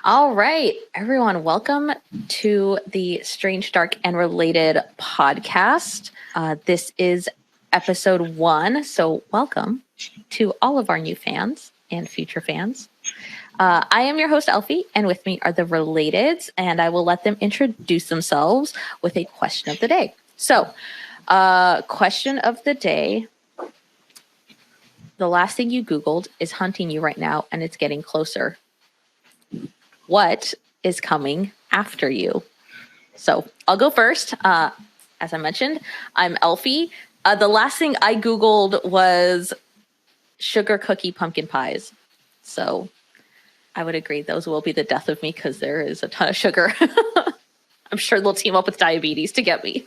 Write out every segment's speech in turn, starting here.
All right, everyone, welcome to the Strange, Dark, and Related podcast. This is episode 1, so welcome to all of our new fans and future fans. I am your host, Elfie, and with me are the Relateds, and I will let them introduce themselves with a question of the day. So, question of the day. The last thing you Googled is hunting you right now, and it's getting closer. What is coming after you? So I'll go first. As I mentioned, I'm Elfie. The last thing I Googled was sugar cookie pumpkin pies. So I would agree those will be the death of me because there is a ton of sugar. I'm sure they'll team up with diabetes to get me.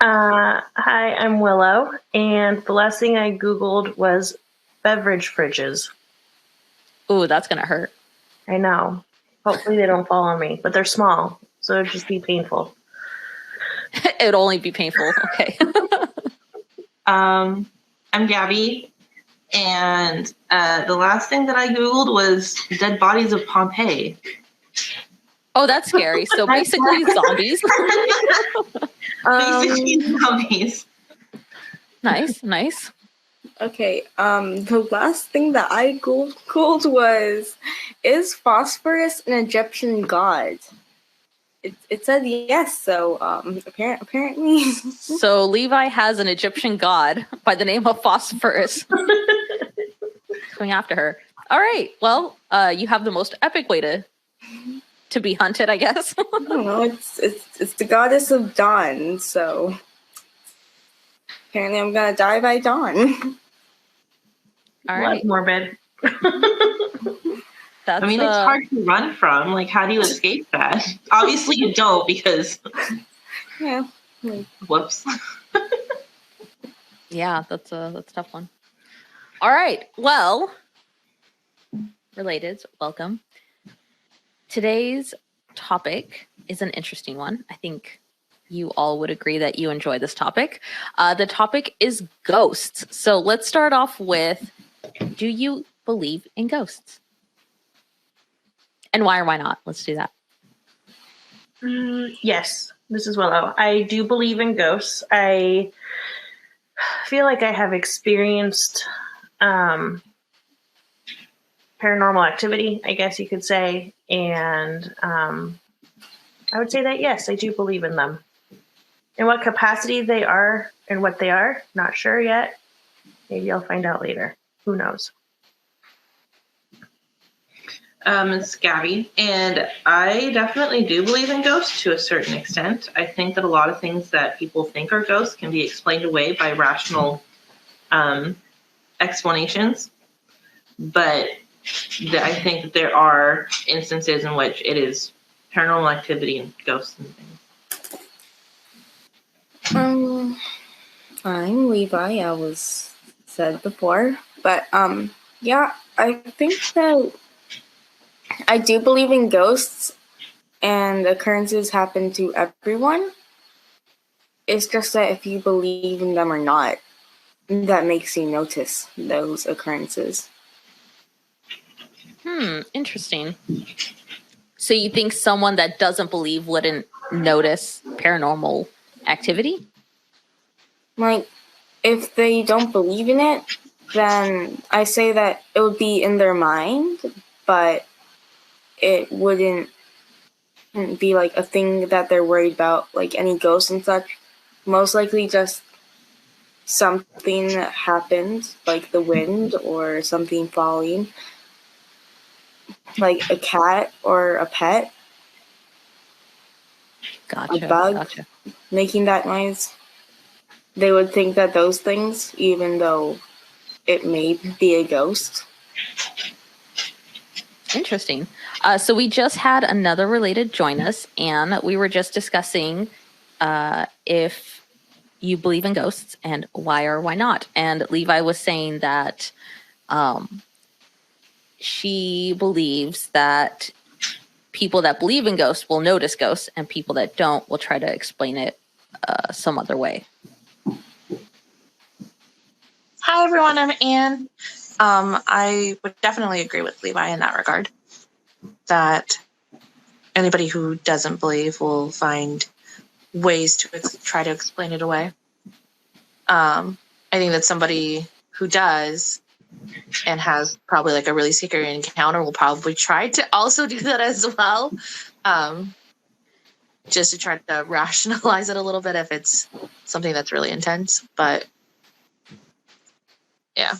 Hi, I'm Willow, and the last thing I Googled was beverage fridges. Ooh, that's going to hurt. I know. Hopefully they don't fall on me, but they're small, so it'd just be painful. It'd only be painful. Okay. I'm Gabby, and the last thing that I Googled was dead bodies of Pompeii. Oh, that's scary. So basically zombies. Basically zombies. Nice. Okay, the last thing that I Googled was, is phosphorus an Egyptian god? It said yes, so apparently. So Levi has an Egyptian god by the name of Phosphorus coming after her. All right, well, you have the most epic way to be hunted, I guess. I don't know, it's the goddess of dawn, so apparently I'm gonna die by dawn. All right. Morbid. That's, it's hard to run from. Like, how do you escape that? Obviously, you don't because. Yeah. Whoops. Yeah, that's a tough one. All right. Well, Relateds, welcome. Today's topic is an interesting one. I think you all would agree that you enjoy this topic. The topic is ghosts. So let's start off with, do you believe in ghosts? And why or why not? Let's do that. Yes, this is Willow. I do believe in ghosts. I feel like I have experienced paranormal activity, I guess you could say. And I would say that, yes, I do believe in them. In what capacity they are and what they are, not sure yet. Maybe I'll find out later. Who knows? It's Gabby, and I definitely do believe in ghosts to a certain extent. I think that a lot of things that people think are ghosts can be explained away by rational explanations. But I think that there are instances in which it is paranormal activity and ghosts and things. I'm Levi, I was said before, but yeah, I think that I do believe in ghosts, and occurrences happen to everyone. It's just that if you believe in them or not, that makes you notice those occurrences. Interesting. So you think someone that doesn't believe wouldn't notice paranormal activity? Like, if they don't believe in it, then I say that it would be in their mind, but it wouldn't be like a thing that they're worried about, like any ghosts and such. Most likely just something that happened, like the wind or something falling, like a cat or a pet. Gotcha. A bug making that noise. They would think that those things, even though it may be a ghost. Interesting. So we just had another related join us, and we were just discussing if you believe in ghosts and why or why not. And Levi was saying that she believes that people that believe in ghosts will notice ghosts, and people that don't will try to explain it some other way. Hi, everyone. I'm Anne. I would definitely agree with Levi in that regard. that anybody who doesn't believe will find ways to try to explain it away. I think that somebody who does and has probably like a really scary encounter will probably try to also do that as well, just to try to rationalize it a little bit if it's something that's really intense. But yeah.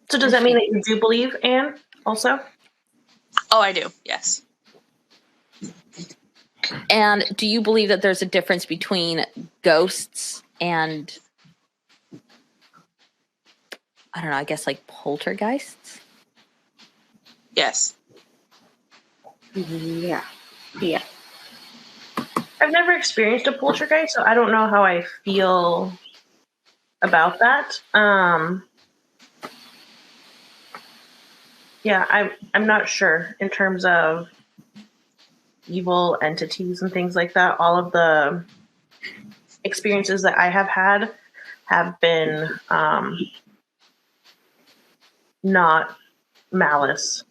So does that mean that you do believe, Anne, also? Oh, I do. Yes. And do you believe that there's a difference between ghosts and, I don't know, I guess like poltergeists? Yes. Yeah. I've never experienced a poltergeist, so I don't know how I feel about that. Yeah, I'm not sure in terms of evil entities and things like that. All of the experiences that I have had have been not malice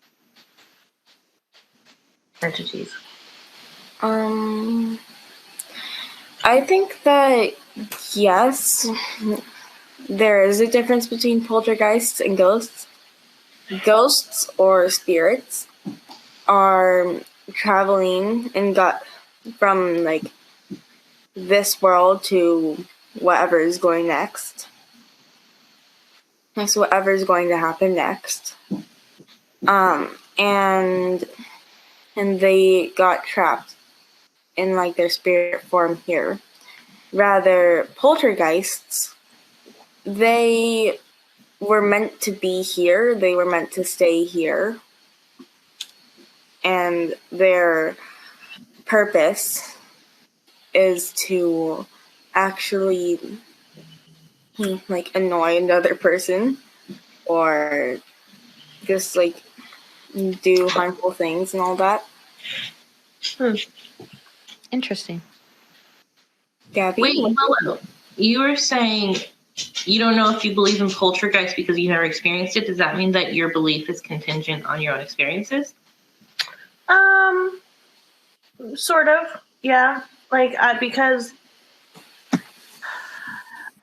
entities. I think that yes, there is a difference between poltergeists and ghosts. Ghosts or spirits are traveling and got from like this world to whatever is going next. So whatever is going to happen next. And they got trapped in like their spirit form here. Rather, poltergeists, they were meant to be here. They were meant to stay here. And their purpose is to actually like annoy another person or just like do harmful things and all that. Interesting. Gabby? Wait, hello. You were saying you don't know if you believe in poltergeist because you never experienced it. Does that mean that your belief is contingent on your own experiences? Sort of, yeah. Like, because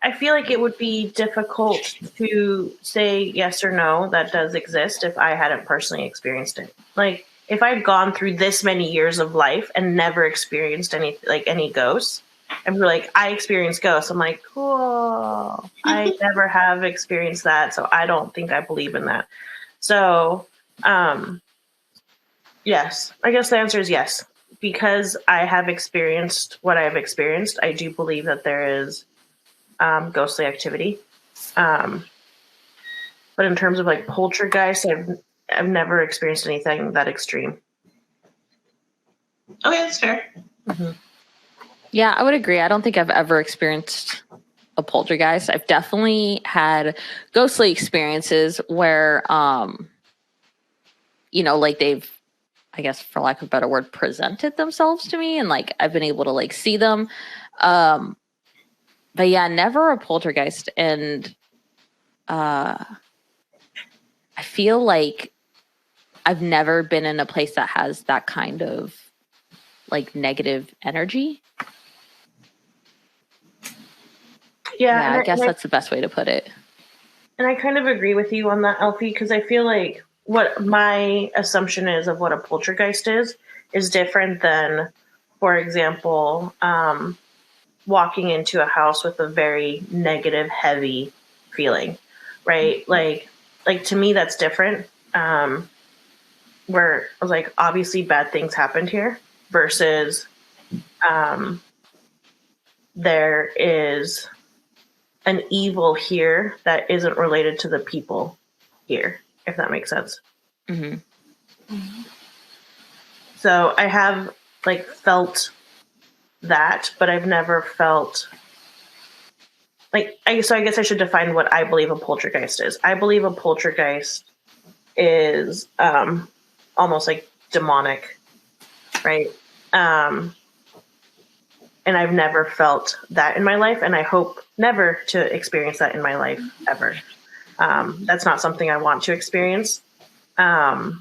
I feel like it would be difficult to say yes or no that does exist if I hadn't personally experienced it. Like, if I'd gone through this many years of life and never experienced any ghosts, and be like, I experienced ghosts, I'm like, cool. I never have experienced that, so I don't think I believe in that. So, yes, I guess the answer is yes. Because I have experienced what I have experienced, I do believe that there is ghostly activity. But in terms of like poltergeist, I've never experienced anything that extreme. Okay, that's fair. Mm-hmm. Yeah, I would agree. I don't think I've ever experienced a poltergeist. I've definitely had ghostly experiences where, like they've, I guess for lack of a better word, presented themselves to me and like I've been able to like see them. But yeah, never a poltergeist. And I feel like I've never been in a place that has that kind of like negative energy. Yeah, I guess that's the best way to put it. And I kind of agree with you on that, Elfie, because I feel like what my assumption is of what a poltergeist is different than, for example, walking into a house with a very negative, heavy feeling, right? Like to me, that's different. Where I was like, obviously bad things happened here versus there is an evil here that isn't related to the people here, if that makes sense. Mm-hmm. Mm-hmm. So I have like felt that, but I've never felt like, so I guess I should define what I believe a poltergeist is. I believe a poltergeist is almost like demonic, right? And I've never felt that in my life, and I hope never to experience that in my life ever. That's not something I want to experience. Yeah,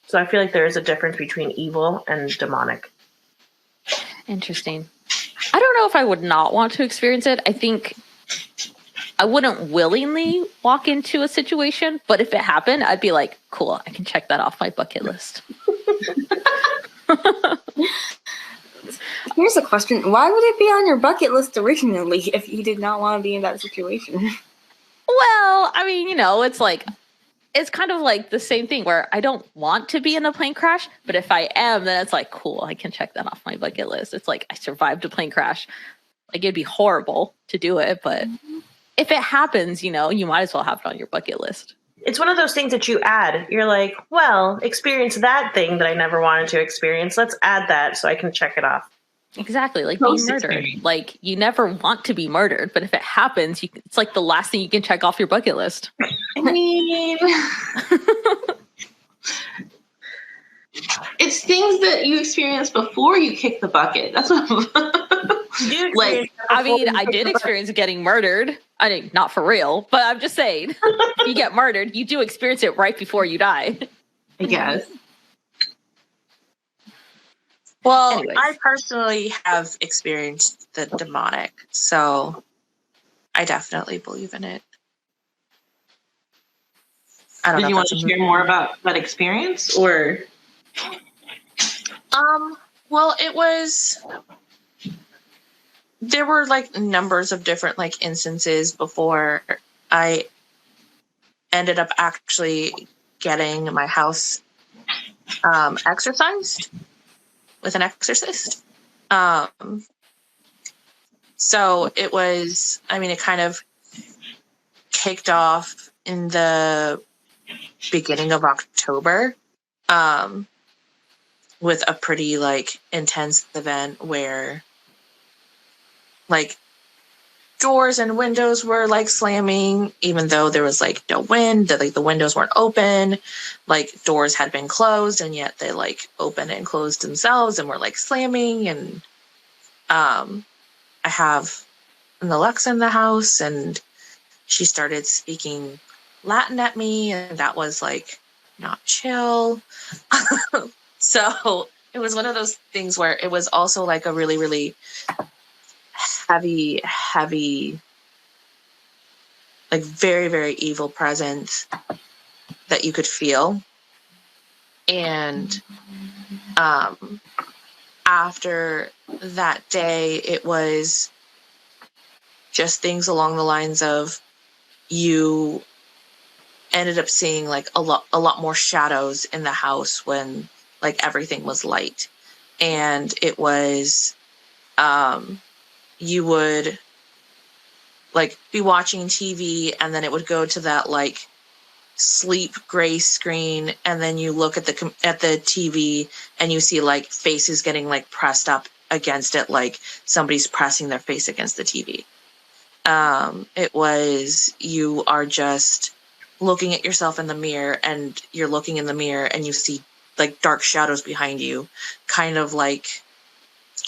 so I feel like there is a difference between evil and demonic. Interesting. I don't know if I would not want to experience it. I think I wouldn't willingly walk into a situation, but if it happened, I'd be like, cool, I can check that off my bucket list. Here's a question. Why would it be on your bucket list originally if you did not want to be in that situation? Well, I mean, it's kind of like the same thing where I don't want to be in a plane crash, but if I am, then it's like, cool, I can check that off my bucket list. It's like I survived a plane crash. Like, it'd be horrible to do it, but if it happens, you might as well have it on your bucket list. It's one of those things that you add. You're like, well, experience that thing that I never wanted to experience. Let's add that so I can check it off. Exactly, like being murdered. Post-experience. Like, you never want to be murdered, but if it happens, it's like the last thing you can check off your bucket list. I mean, it's things that you experienced before you kick the bucket. That's what. You do Like, experience that I before mean, you I pick did the bucket. experience getting murdered. I mean, not for real, but I'm just saying, if you get murdered, you do experience it right before you die. I guess. Well, Anyways. I personally have experienced the demonic, so I definitely believe in it. I don't Did know you if want that's to a share more about that experience, or? Well, there were like numbers of different like instances before I ended up actually getting my house exorcised with an exorcist. So it was, I mean, it kind of kicked off in the beginning of October with a pretty like intense event where like doors and windows were like slamming, even though there was like no wind, that like the windows weren't open, like doors had been closed and yet they like opened and closed themselves and were like slamming. And I have an Alexa in the house and she started speaking Latin at me, and that was like not chill. So it was one of those things where it was also like a really, really heavy, like very, very evil presence that you could feel. And after that day, it was just things along the lines of you ended up seeing like a lot more shadows in the house when like everything was light. And it was you would like be watching TV and then it would go to that like sleep gray screen, and then you look at the TV and you see like faces getting like pressed up against it, like somebody's pressing their face against the TV. It was, you are just looking at yourself in the mirror and you're looking in the mirror and you see like dark shadows behind you, kind of like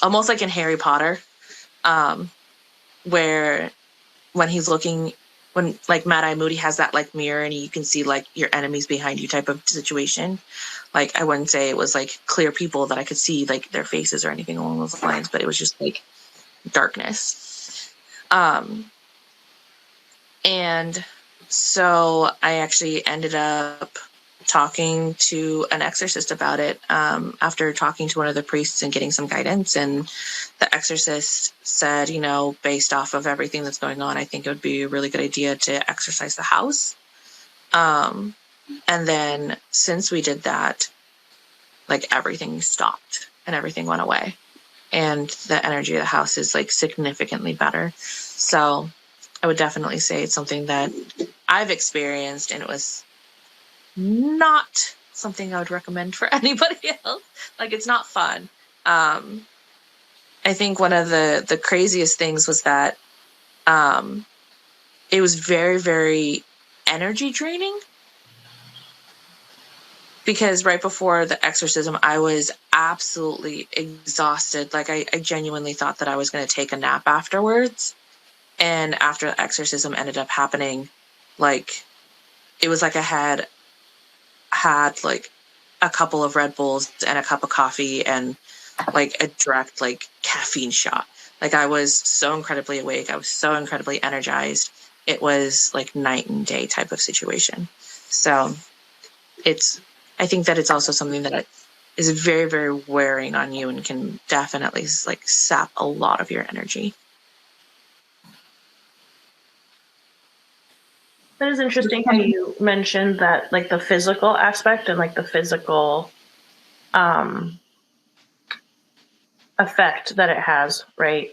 almost like in Harry Potter, where when he's looking, when like Mad Eye Moody has that like mirror and you can see like your enemies behind you type of situation. Like, I wouldn't say it was like clear people that I could see like their faces or anything along those lines, but it was just like darkness. And so I actually ended up talking to an exorcist about it after talking to one of the priests and getting some guidance. And the exorcist said, you know, based off of everything that's going on, I think it would be a really good idea to exorcise the house. And then since we did that, like everything stopped and everything went away. And the energy of the house is like significantly better. So I would definitely say it's something that I've experienced, and it was not something I would recommend for anybody else. Like, it's not fun. I think one of the craziest things was that it was very, very energy draining. Because right before the exorcism, I was absolutely exhausted. Like, I genuinely thought that I was going to take a nap afterwards. And after the exorcism ended up happening, like, it was like I had like a couple of Red Bulls and a cup of coffee and like a direct like caffeine shot. Like I was so incredibly awake. I was so incredibly energized. It was like night and day type of situation. So I think that it's also something that is very, very wearing on you and can definitely like sap a lot of your energy. That is interesting how you mentioned that, like the physical aspect and like the physical effect that it has, right?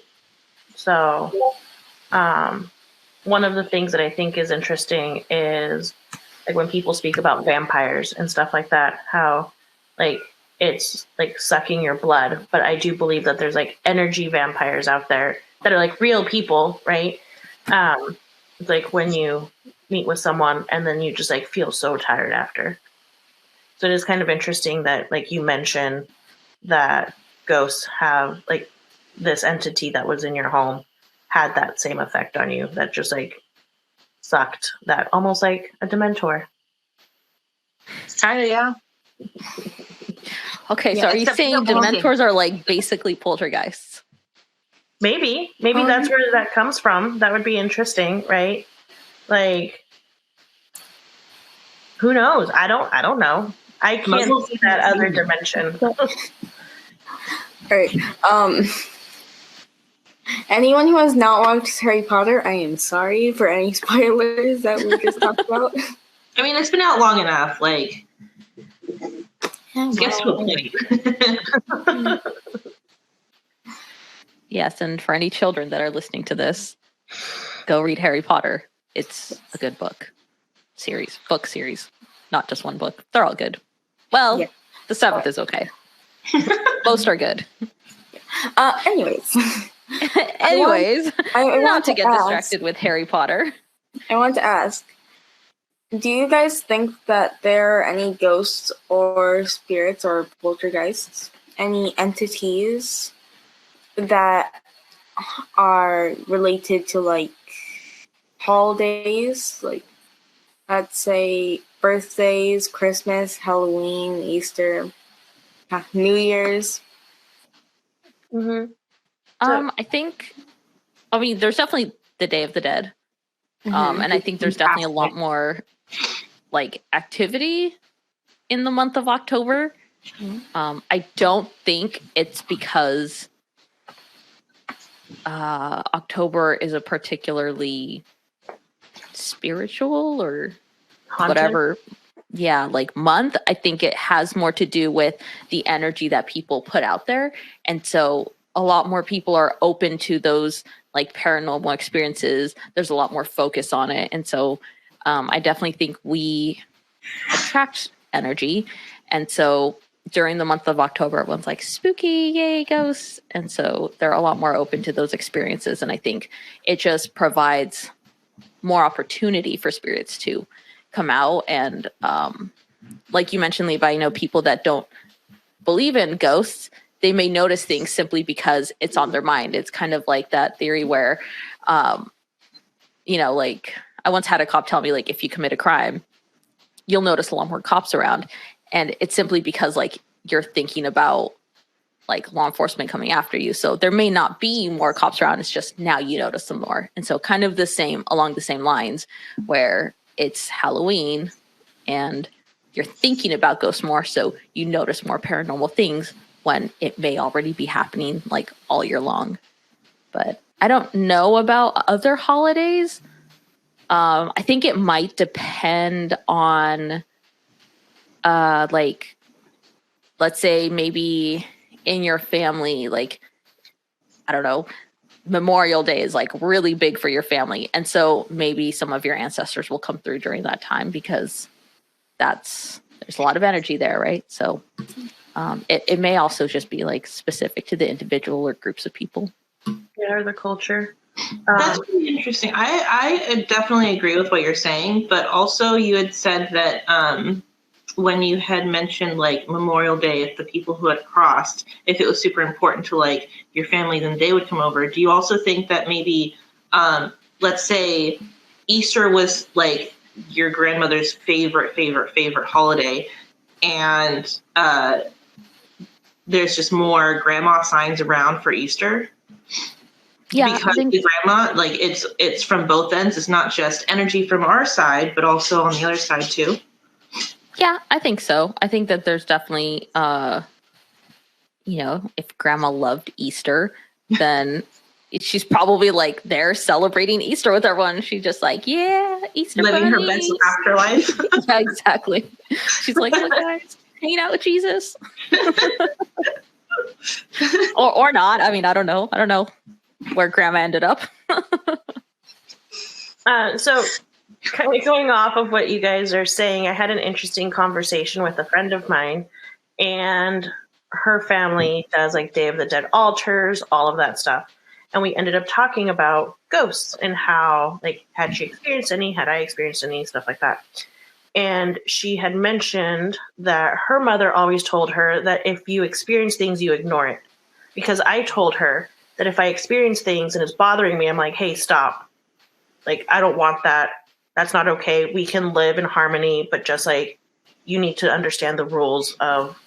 So, one of the things that I think is interesting is like when people speak about vampires and stuff like that, how like it's like sucking your blood. But I do believe that there's like energy vampires out there that are like real people, right? It's like when you meet with someone and then you just like feel so tired after. So it is kind of interesting that like you mentioned that ghosts have like this entity that was in your home had that same effect on you, that just like sucked, that almost like a Dementor. Kind of, yeah. Okay, so Yeah, are you except saying they're walking. Dementors are like basically poltergeists? Maybe that's where that comes from. That would be interesting, right? Like, who knows? I don't know. I can't see that other dimension. All right. Anyone who has not watched Harry Potter, I am sorry for any spoilers that we just talked about. I mean, it's been out long enough. Like, it gets to a point. Yes, and for any children that are listening to this, go read Harry Potter. It's a good book series, not just one book. They're all good. Well, Yeah. The seventh is okay. Most are good. Anyways, Anyways, I not want to get ask- distracted with Harry Potter. I want to ask, do you guys think that there are any ghosts or spirits or poltergeists, any entities that are related to like holidays, like let's say birthdays, Christmas, Halloween, Easter, New Year's? Mm-hmm. I think, I mean, there's definitely the Day of the Dead. And I think there's definitely a lot more like activity in the month of October. I don't think it's because October is a particularly spiritual or Haunted? whatever, like month. I think it has more to do with the energy that people put out there. And so a lot more people are open to those like paranormal experiences. There's a lot more focus on it. And so I definitely think we attract energy. And so during the month of October, everyone's like, spooky, yay, ghosts. And so they're a lot more open to those experiences. And I think it just provides more opportunity for spirits to come out. And like you mentioned, Levi, people that don't believe in ghosts, they may notice things simply because it's on their mind. It's kind of like that theory where, like I once had a cop tell me, like, if you commit a crime, you'll notice a lot more cops around. And it's simply because like you're thinking about like law enforcement coming after you. So there may not be more cops around. It's just now you notice them more. And so kind of along the same lines where it's Halloween and you're thinking about ghosts more. So you notice more paranormal things when it may already be happening like all year long. But I don't know about other holidays. I think it might depend on like, let's say maybe in your family, like, I don't know, Memorial Day is like really big for your family. And so maybe some of your ancestors will come through during that time because there's a lot of energy there, right? So it may also just be like specific to the individual or groups of people. Yeah, or the culture. That's really interesting. I definitely agree with what you're saying, but also you had said that when you had mentioned like Memorial Day, if the people who had crossed, if it was super important to like your family, then they would come over. Do you also think that maybe, let's say Easter was like your grandmother's favorite holiday, and there's just more grandma signs around for Easter. Yeah, because the grandma, like it's from both ends. It's not just energy from our side, but also on the other side too. Yeah, I think so. I think that there's definitely, if grandma loved Easter, then she's probably like there celebrating Easter with everyone. She's just like, yeah, Easter Living her bunnies. best afterlife. Yeah, exactly. She's like, look, guys, hanging out with Jesus. or not. I mean, I don't know. I don't know where grandma ended up. So kind of going off of what you guys are saying, I had an interesting conversation with a friend of mine, and her family does like Day of the Dead altars, all of that stuff. And we ended up talking about ghosts and how, like, had she experienced any, had I experienced any, stuff like that. And she had mentioned that her mother always told her that if you experience things, you ignore it. Because I told her that if I experience things and it's bothering me, I'm like, hey, stop. Like, I don't want that. That's not okay. We can live in harmony, but just like, you need to understand the rules of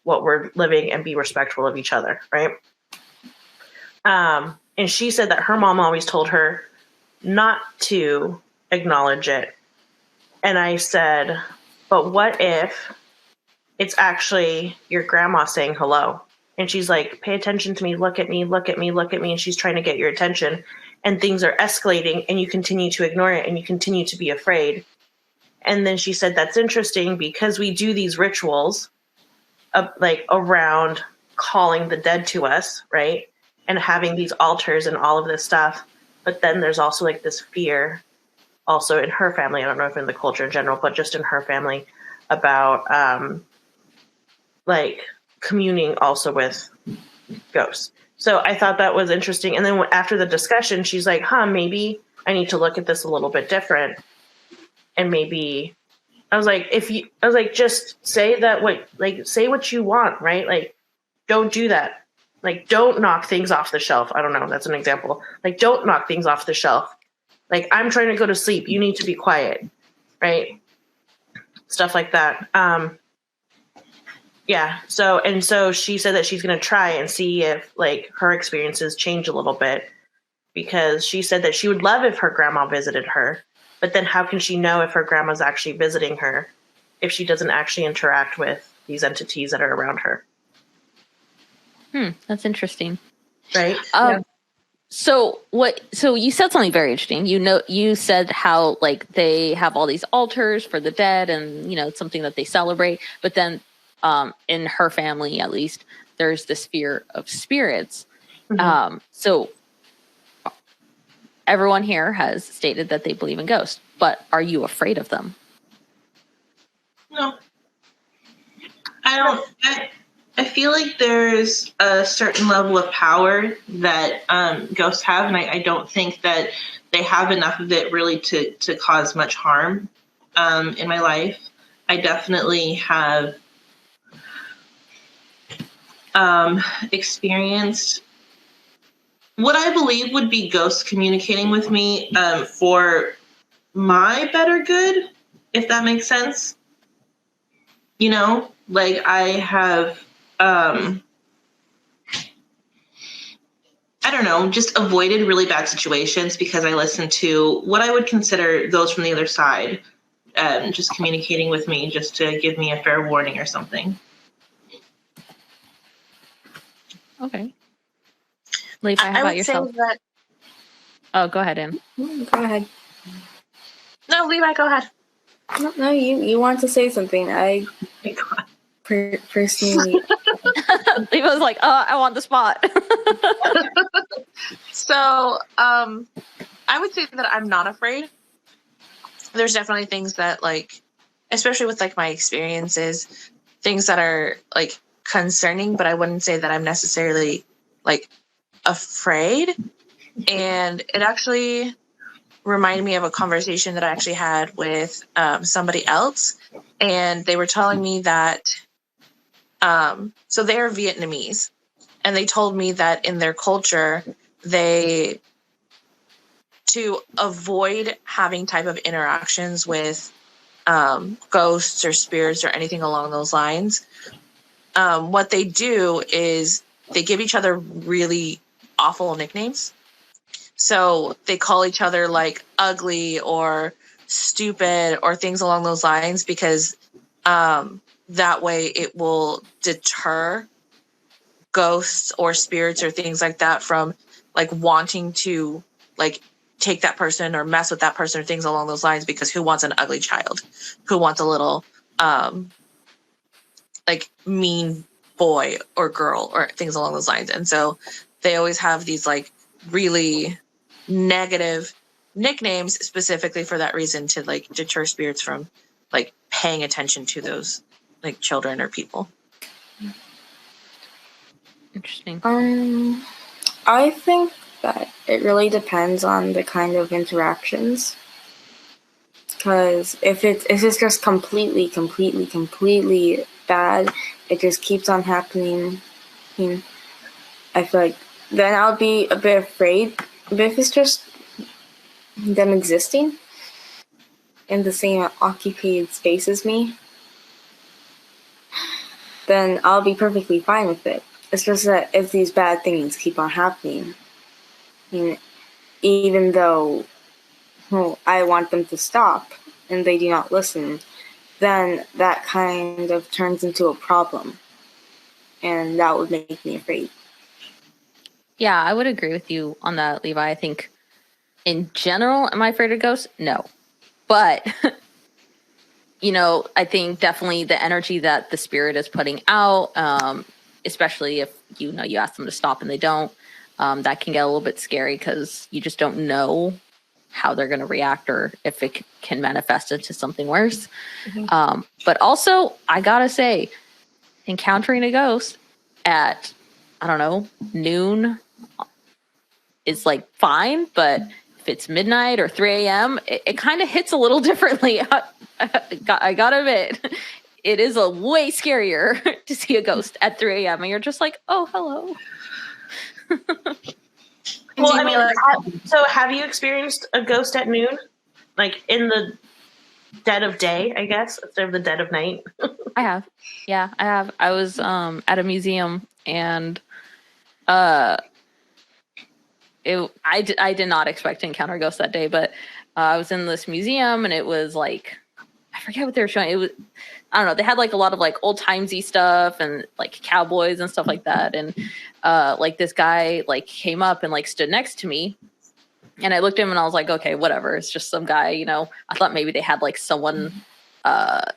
what we're living and be respectful of each other, right? And she said that her mom always told her not to acknowledge it. And I said, but what if it's actually your grandma saying hello? And she's like, pay attention to me, look at me, look at me, look at me. And she's trying to get your attention. And things are escalating and you continue to ignore it and you continue to be afraid. And then she said, that's interesting because we do these rituals like around calling the dead to us, right? And having these altars and all of this stuff. But then there's also like this fear also in her family. I don't know if in the culture in general, but just in her family about like communing also with ghosts. So I thought that was interesting. And then after the discussion, she's like, maybe I need to look at this a little bit different. And maybe I was like, just say say what you want, right? Like, don't do that. Like, don't knock things off the shelf. I don't know. That's an example. Like, don't knock things off the shelf. Like, I'm trying to go to sleep. You need to be quiet, right? Stuff like that. Yeah. So she said that she's going to try and see if like her experiences change a little bit, because she said that she would love if her grandma visited her, but then how can she know if her grandma's actually visiting her if she doesn't actually interact with these entities that are around her? That's interesting. Right. Yeah. So you said something very interesting. You said how like they have all these altars for the dead and it's something that they celebrate, but then in her family at least there's this fear of spirits. Mm-hmm. So everyone here has stated that they believe in ghosts, but are you afraid of them? No. I don't. I feel like there's a certain level of power that ghosts have, and I don't think that they have enough of it really to cause much harm in my life. I definitely have experienced what I believe would be ghosts communicating with me for my better good, if that makes sense. Like I have, I don't know, just avoided really bad situations because I listened to what I would consider those from the other side, just communicating with me just to give me a fair warning or something. Okay. Leaf, how about yourself? That... Oh, go ahead, Em. Go ahead. No, Levi, go ahead. No, you want to say something. I personally... Levi was like, I want the spot. So, I would say that I'm not afraid. There's definitely things that, like, especially with, like, my experiences, things that are, like, concerning, but I wouldn't say that I'm necessarily, like, afraid. And it actually reminded me of a conversation that I actually had with somebody else. And they were telling me that, so they're Vietnamese. And they told me that in their culture, they to avoid having type of interactions with ghosts or spirits or anything along those lines, what they do is they give each other really awful nicknames. So they call each other like ugly or stupid or things along those lines, because that way it will deter ghosts or spirits or things like that from like wanting to like take that person or mess with that person or things along those lines, because who wants an ugly child? Who wants a little like mean boy or girl or things along those lines? And so they always have these like really negative nicknames specifically for that reason, to like deter spirits from like paying attention to those like children or people. Interesting. I think that it really depends on the kind of interactions. Because if it's just completely bad, it just keeps on happening, I feel like then I'll be a bit afraid. But if it's just them existing in the same occupied space as me, then I'll be perfectly fine with it. It's just that if these bad things keep on happening, even though I want them to stop and they do not listen, then that kind of turns into a problem. And that would make me afraid. Yeah, I would agree with you on that, Levi. I think in general, am I afraid of ghosts? No. But, I think definitely the energy that the spirit is putting out, especially if, you ask them to stop and they don't, that can get a little bit scary, because you just don't know how they're going to react or if it can manifest into something worse. Mm-hmm. But also, I gotta say, encountering a ghost at, I don't know, noon is like fine, but if it's midnight or 3 a.m., it kind of hits a little differently. I gotta admit, it is a way scarier to see a ghost at 3 a.m. and you're just like, oh, hello. Well, I mean, so have you experienced a ghost at noon? Like in the dead of day, I guess, instead of the dead of night? I have. Yeah, I have. I was at a museum, and I did not expect to encounter ghosts that day, but I was in this museum, and it was like, I forget what they were showing. It was, I don't know, they had like a lot of like old timesy stuff and like cowboys and stuff like that. And like this guy like came up and like stood next to me, and I looked at him and I was like, okay, whatever. It's just some guy, I thought maybe they had like someone that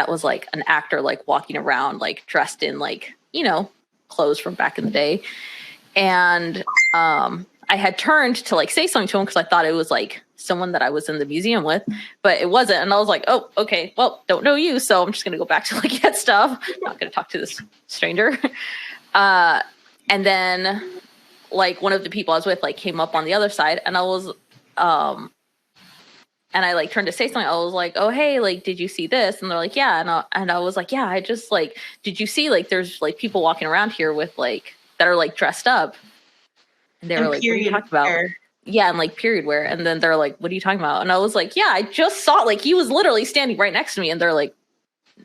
was like an actor, like walking around, like dressed in like, clothes from back in the day. And I had turned to like say something to him because I thought it was like someone that I was in the museum with, but it wasn't. And I was like, oh, okay, well, don't know you. So I'm just going to go back to like get stuff. I'm not going to talk to this stranger. And then like one of the people I was with like came up on the other side, and I was, and I like turned to say something. I was like, oh, hey, like, did you see this? And they're like, yeah. And I was like, yeah, I just like, did you see like, there's like people walking around here with like, that are like dressed up. And they were like, what are you talking about? Yeah, and like period wear. And then they're like, what are you talking about? And I was like, yeah, I just saw, like, he was literally standing right next to me. And they're like,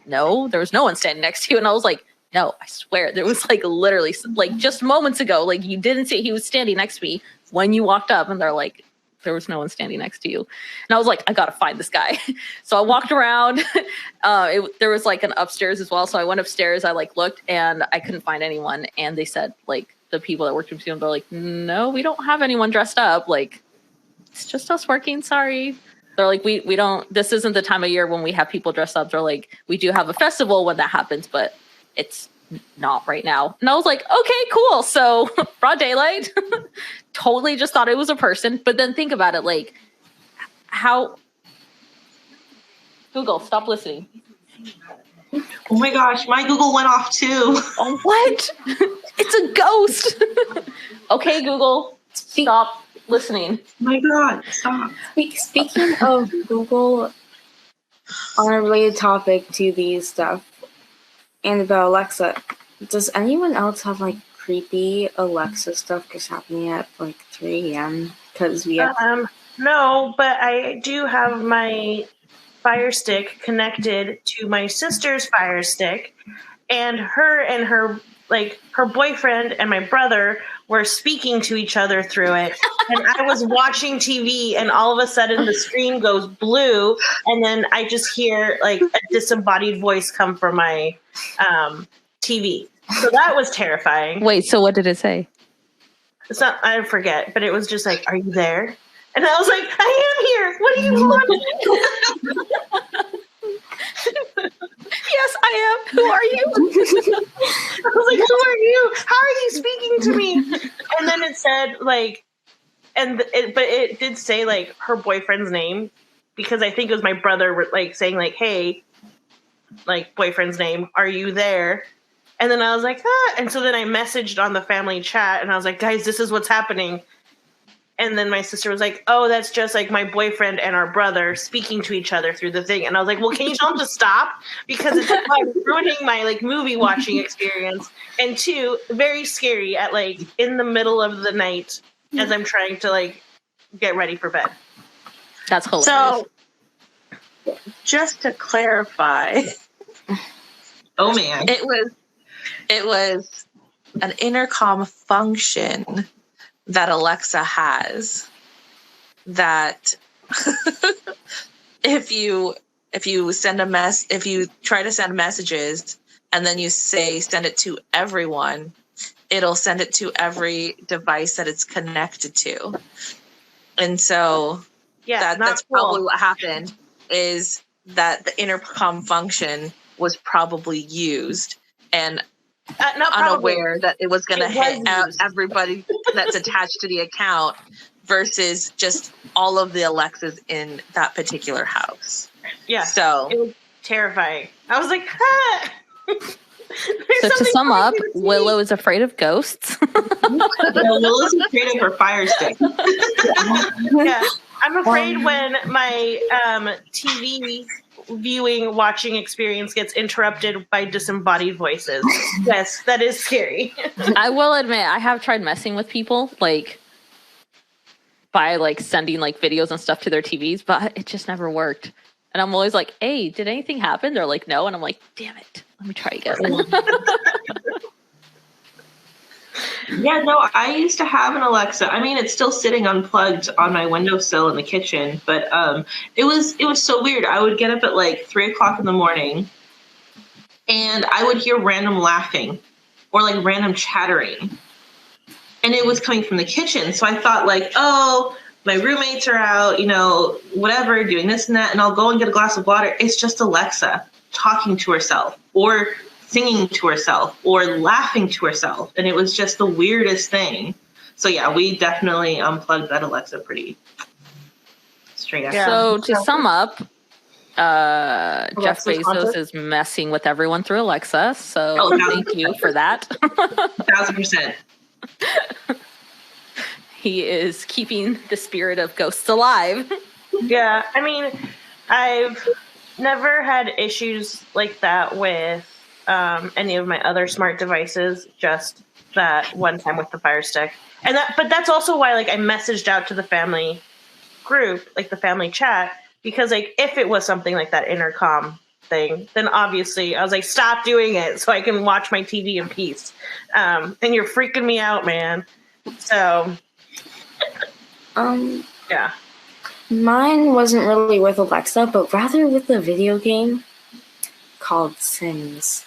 no, there was no one standing next to you. And I was like, no, I swear, there was like literally like just moments ago, like you didn't see, he was standing next to me when you walked up. And they're like, there was no one standing next to you. And I was like, I gotta find this guy. So I walked around. There was like an upstairs as well. So I went upstairs, I like looked, and I couldn't find anyone. And they said like, the people that worked in the museum, they're like, no, we don't have anyone dressed up. Like, it's just us working. Sorry. They're like, we don't, this isn't the time of year when we have people dressed up. They're like, we do have a festival when that happens, but it's not right now. And I was like, okay, cool. So broad daylight, totally just thought it was a person. But then think about it, like how, Google, stop listening. Oh my gosh, my Google went off too. Oh, what? It's a ghost. Okay, Google, stop listening. Oh my God, stop. Speaking of Google, on a related topic to these stuff, and about Alexa, does anyone else have like creepy Alexa stuff just happening at like 3 a.m.? Because we have No, but I do have my Fire Stick connected to my sister's Fire Stick, and her boyfriend and my brother were speaking to each other through it. And I was watching TV, and all of a sudden the screen goes blue, and then I just hear like a disembodied voice come from my TV. So that was terrifying. Wait, so what did it say? It's not, I forget, but it was just like, "Are you there?" And I was like, "I am here. What do you want?" Yes, I am. Who are you? I was like, "Who are you? How are you speaking to me?" And then it said like, but it did say like her boyfriend's name, because I think it was my brother like saying like, "Hey, like boyfriend's name, are you there?" And then I was like, "Ah," and so then I messaged on the family chat, and I was like, "Guys, this is what's happening." And then my sister was like, "Oh, that's just like my boyfriend and our brother speaking to each other through the thing." And I was like, "Well, can you tell them to stop? Because it's like ruining my like movie watching experience." And two, very scary at like in the middle of the night as I'm trying to like get ready for bed. That's hilarious. So, just to clarify, Oh man. it was an intercom function that Alexa has that if you try to send messages and then you say send it to everyone, it'll send it to every device that it's connected to. And so that's probably what happened, is that the intercom function was probably used, and unaware that it was going to hit out everybody that's attached to the account versus just all of the Alexas in that particular house. Yeah. So it was terrifying. I was like, "Ah!" So to sum up, Willow is afraid of ghosts. Willow's afraid of her Fire Stick. Yeah. I'm afraid when my TV watching experience gets interrupted by disembodied voices. Yes, that is scary. I will admit, I have tried messing with people, like by like sending like videos and stuff to their TVs, but it just never worked. And I'm always like, "Hey, did anything happen?" They're like, "No," and I'm like, "Damn it, let me try again." Yeah, no, I used to have an Alexa. I mean, it's still sitting unplugged on my windowsill in the kitchen, but it was so weird. I would get up at like 3:00 in the morning, and I would hear random laughing or like random chattering, and it was coming from the kitchen. So I thought like, oh, my roommates are out, whatever, doing this and that, and I'll go and get a glass of water. It's just Alexa talking to herself or singing to herself or laughing to herself. And it was just the weirdest thing. So yeah, we definitely unplugged that Alexa pretty straight up. Yeah. So to sum up, Jeff Bezos is messing with everyone through Alexa. So thank you for that. 1,000%. He is keeping the spirit of ghosts alive. Yeah, I mean, I've never had issues like that with any of my other smart devices. Just that one time with the Fire Stick, but that's also why like I messaged out to the family group, like the family chat, because like if it was something like that intercom thing, then obviously I was like, "Stop doing it so I can watch my TV in peace." And you're freaking me out, man. So. Yeah. Mine wasn't really with Alexa, but rather with a video game called Sims.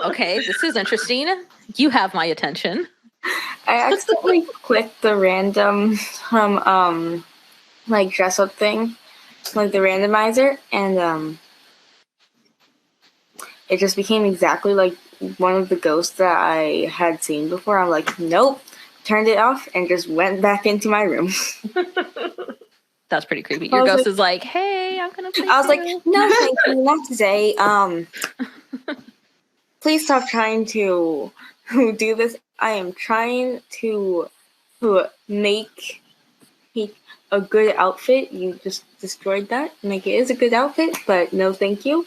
Okay, this is interesting. You have my attention. I accidentally clicked the random like dress up thing, like the randomizer, and it just became exactly like one of the ghosts that I had seen before. I'm like, nope. Turned it off and just went back into my room. That's pretty creepy. Your ghost is like, "Hey, I'm gonna play." I was like, "No, thank you, not today. Please stop trying to do this. I am trying to make a good outfit. You just destroyed that. Make it is a good outfit, but no, thank you.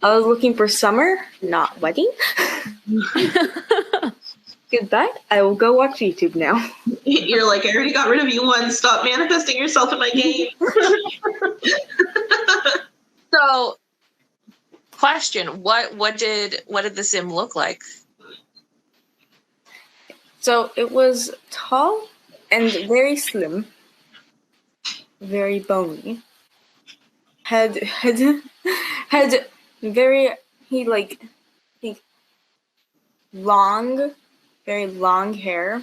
I was looking for summer, not wedding." Goodbye. I will go watch YouTube now. You're like, I already got rid of you once. Stop manifesting yourself in my game. So, question: what did the sim look like? So it was tall and very slim, very bony. Had very he long, very long hair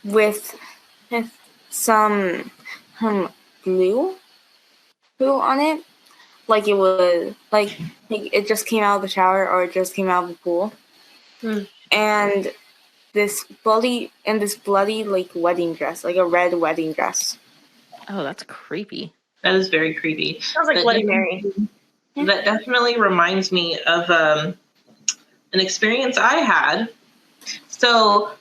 with some glue on it, like it was like it just came out of the shower or it just came out of the pool, and this bloody like wedding dress, like a red wedding dress. Oh, that's creepy. That is very creepy. Sounds like Bloody Mary. That definitely reminds me of an experience I had. So,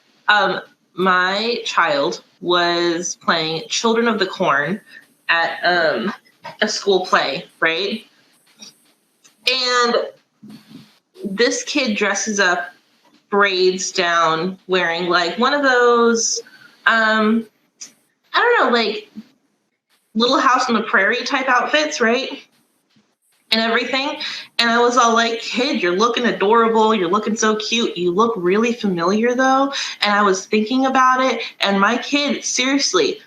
my child was playing Children of the Corn at a school play, right? And this kid dresses up, braids down, wearing like one of those, I don't know, like Little House on the Prairie type outfits, right? And everything. And I was all like, kid, you're looking adorable. You're looking so cute. You look really familiar though. And I was thinking about it. And my kid seriously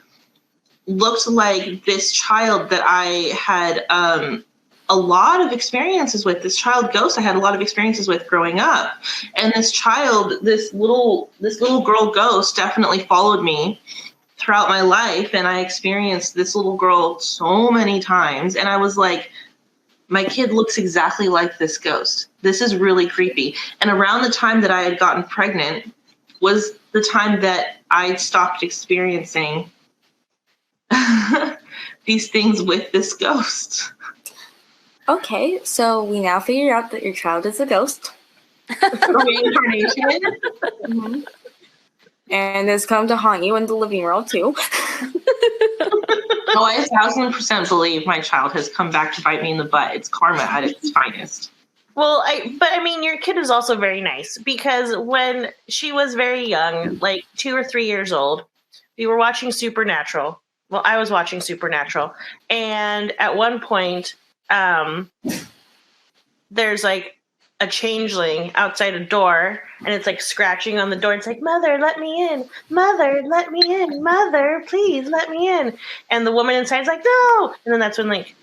looked like this child that I had a lot of experiences with. This child ghost I had a lot of experiences with growing up. And this child, this little girl ghost definitely followed me throughout my life. And I experienced this little girl so many times. And I was like, my kid looks exactly like this ghost. This is really creepy. And around the time that I had gotten pregnant was the time that I stopped experiencing these things with this ghost. Okay, so we now figured out that your child is a ghost. Reincarnation. Mm-hmm. And has come to haunt you in the living room too. Oh, I 1,000% believe my child has come back to bite me in the butt. It's karma at its finest. Well, I mean, your kid is also very nice, because when she was very young, like 2 or 3 years old, we were watching Supernatural. Well, I was watching Supernatural, and at one point, there's like a changeling outside a door, and it's like scratching on the door. It's like, "Mother, let me in. Mother, let me in. Mother, please let me in." And the woman inside is like, "No!" And then that's when, like,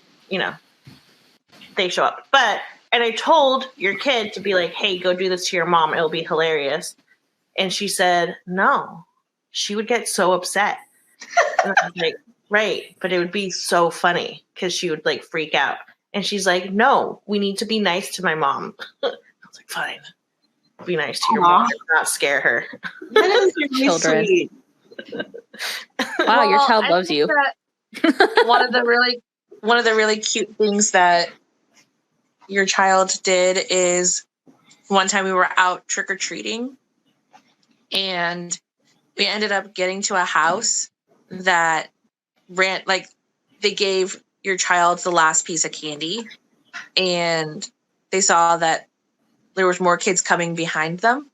they show up. And I told your kid to be like, "Hey, go do this to your mom. It'll be hilarious." And she said, "No, she would get so upset." And I was like, "Right, but it would be so funny because she would like freak out." And she's like, "No, we need to be nice to my mom." I was like, "Fine, be nice to your mom, not scare her." That is really Children. sweet. Wow, your child I loves think you. that one of the really cute things that your child did is one time we were out trick-or-treating, and we ended up getting to a house that they gave your child the last piece of candy, and they saw that there was more kids coming behind them,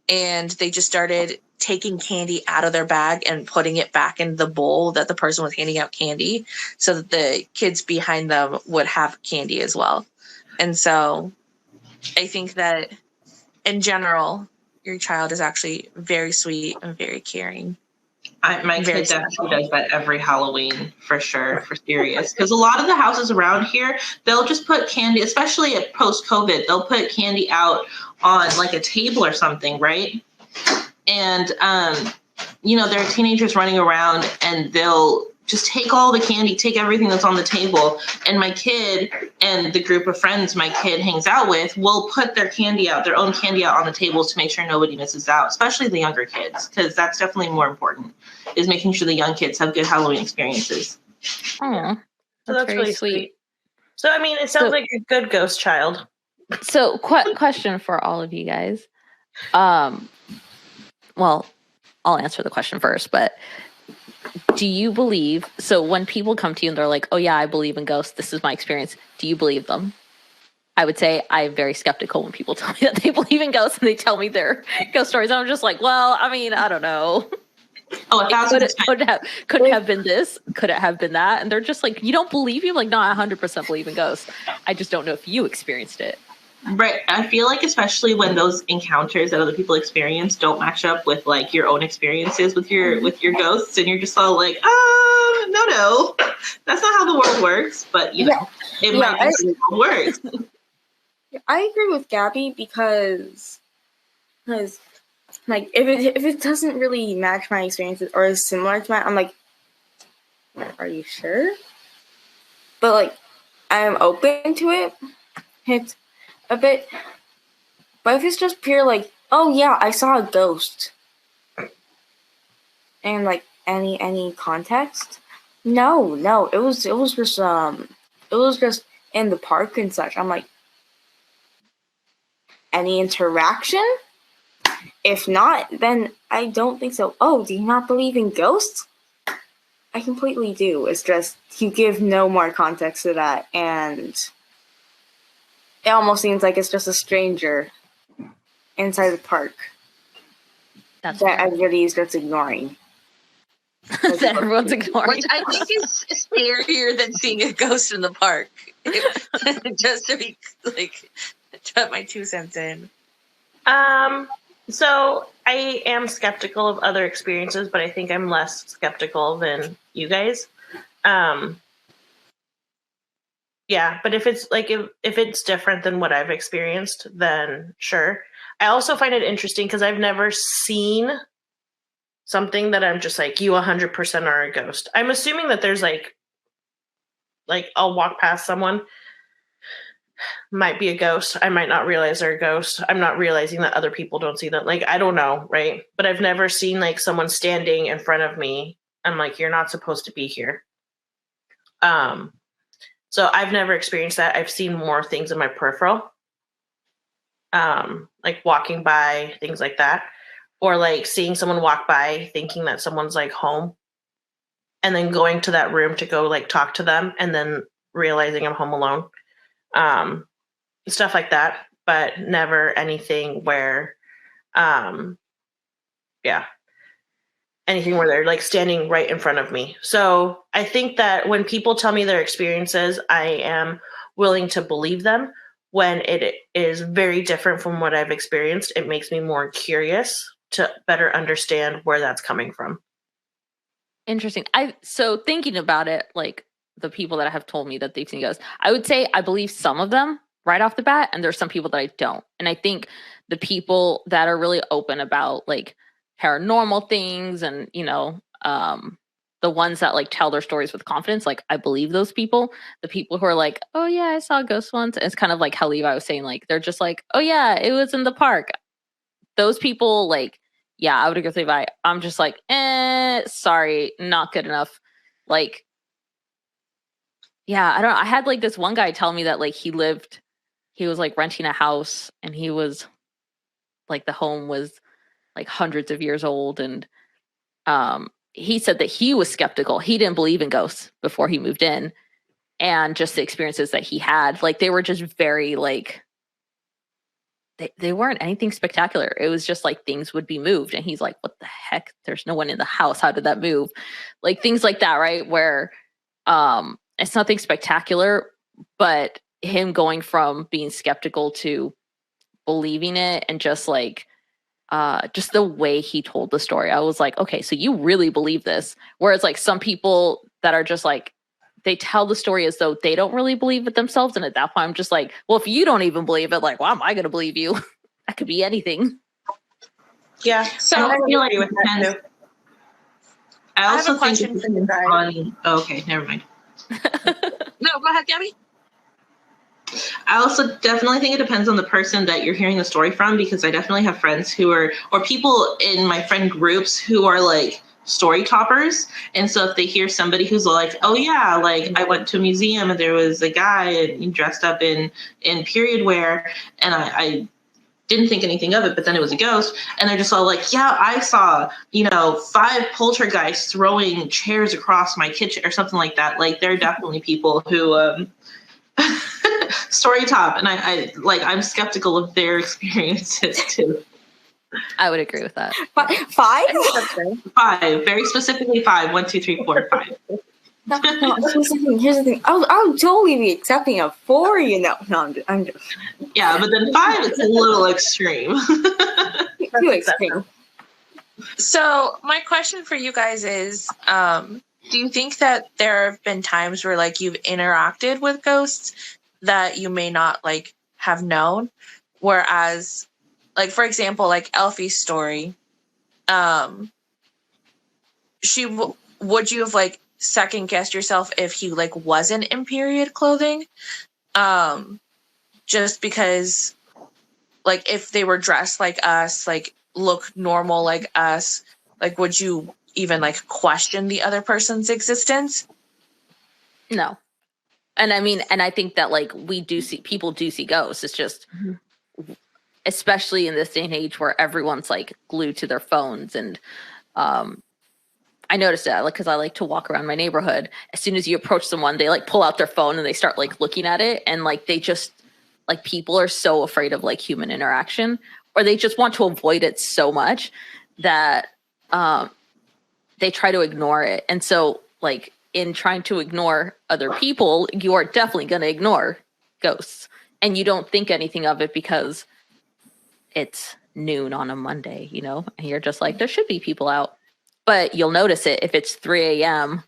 and they just started taking candy out of their bag and putting it back in the bowl that the person was handing out candy, so that the kids behind them would have candy as well. And so I think that in general, your child is actually very sweet and very caring. My kid definitely does that every Halloween, for sure, for serious. Because a lot of the houses around here, they'll just put candy, especially at post-COVID, they'll put candy out on like a table or something, right? And, there are teenagers running around and they'll just take all the candy, take everything that's on the table. And my kid and the group of friends my kid hangs out with will put their own candy out on the tables to make sure nobody misses out, especially the younger kids, because that's definitely more important, is making sure the young kids have good Halloween experiences. Oh, So that's very really sweet. So, I mean, it sounds like a good ghost child. So, question for all of you guys. Well, I'll answer the question first, but do you believe, so when people come to you and they're like, "Oh yeah, I believe in ghosts, this is my experience," do you believe them? I would say I'm very skeptical when people tell me that they believe in ghosts and they tell me their ghost stories. I'm just like, well, I mean, I don't know. Oh, 1,000%. Could it have been this? Could it have been that? And they're just like, you don't believe? You? I'm like, no, I 100% believe in ghosts. I just don't know if you experienced it. Right. I feel like especially when those encounters that other people experience don't match up with like your own experiences with your ghosts, and you're just all like, no, that's not how the world works. But you know, it might be how the world works. I agree with Gabby because like if it doesn't really match my experiences or is similar to mine, I'm like, are you sure? But like, I'm open to it. It's a bit, but if it's just pure like, oh yeah, I saw a ghost, and like any context, no, it was just in the park and such. I'm like, any interaction? If not, then I don't think so. Oh, do you not believe in ghosts? I completely do. It's just you give no more context to that, and it almost seems like it's just a stranger inside the park that everybody is just ignoring. That everyone's ignoring. Which I think is scarier than seeing a ghost in the park. Just to be like, to put my 2 cents in. So I am skeptical of other experiences, but I think I'm less skeptical than you guys. Yeah, but if it's like if it's different than what I've experienced, then sure. I also find it interesting because I've never seen something that I'm just like, you 100% are a ghost. I'm assuming that there's like I'll walk past someone, might be a ghost. I might not realize they're a ghost. I'm not realizing that other people don't see that. Like, I don't know, right? But I've never seen like someone standing in front of me. I'm like, you're not supposed to be here. So I've never experienced that. I've seen more things in my peripheral, like walking by, things like that, or like seeing someone walk by thinking that someone's like home and then going to that room to go like talk to them and then realizing I'm home alone. Stuff like that, but never anything where, anything where they're like standing right in front of me. So I think that when people tell me their experiences, I am willing to believe them. When it is very different from what I've experienced, it makes me more curious to better understand where that's coming from. Interesting. So thinking about it, like the people that have told me that they've seen ghosts, I would say I believe some of them right off the bat, and there's some people that I don't. And I think the people that are really open about like paranormal things and, you know, the ones that like tell their stories with confidence, like I believe those people. The people who are like, oh yeah, I saw a ghost once. It's kind of like how Levi was saying, like, they're just like, oh yeah, it was in the park. Those people, like, yeah, I would agree with Levi. I'm just like, sorry, not good enough. Like, yeah, I don't know. I had like this one guy tell me that like he was like renting a house and he was like, the home was like hundreds of years old. And he said that he was skeptical. He didn't believe in ghosts before he moved in. And just the experiences that he had, like, they were just very like, they weren't anything spectacular. It was just like things would be moved. And he's like, what the heck? There's no one in the house. How did that move? Like things like that, right? Where it's nothing spectacular, but him going from being skeptical to believing it, and just like just the way he told the story, I was like, okay, so you really believe this. Whereas like some people that are just like, they tell the story as though they don't really believe it themselves. And at that point, I'm just like, well, if you don't even believe it, like, why am I going to believe you? That could be anything. Yeah. So I feel like with that too. I also have a question for you guys. Okay, never mind. No, go ahead, Gabby. I also definitely think it depends on the person that you're hearing the story from, because I definitely have friends who are, or people in my friend groups who are like story toppers. And so if they hear somebody who's like, oh yeah, like I went to a museum and there was a guy dressed up in period wear, and I didn't think anything of it, but then it was a ghost, and they're just all like, yeah, I saw, 5 poltergeists throwing chairs across my kitchen or something like that. Like, there are definitely people who story top, and I'm skeptical of their experiences too. I would agree with that. 5? Five, very specifically 5. 1, 2, 3, 4, 5. No, here's the thing. I'll totally be accepting a 4, you know. No, I'm just Yeah, but then 5, it's a little extreme. too extreme. So my question for you guys is, do you think that there have been times where like you've interacted with ghosts that you may not like have known? Whereas, like, for example, like Elfie's story, would you have like second guessed yourself if he like wasn't in period clothing? Just because like if they were dressed like us, like look normal like us, like would you even like question the other person's existence? No. And I mean, and I think that like people do see ghosts. It's just, especially in this day and age where everyone's like glued to their phones. And I noticed that like, cause I like to walk around my neighborhood. As soon as you approach someone, they like pull out their phone and they start like looking at it. And like, they just like, people are so afraid of like human interaction, or they just want to avoid it so much that they try to ignore it. And so like in trying to ignore other people, you are definitely going to ignore ghosts, and you don't think anything of it because it's noon on a Monday, you know, and you're just like, there should be people out, but you'll notice it if it's 3 a.m.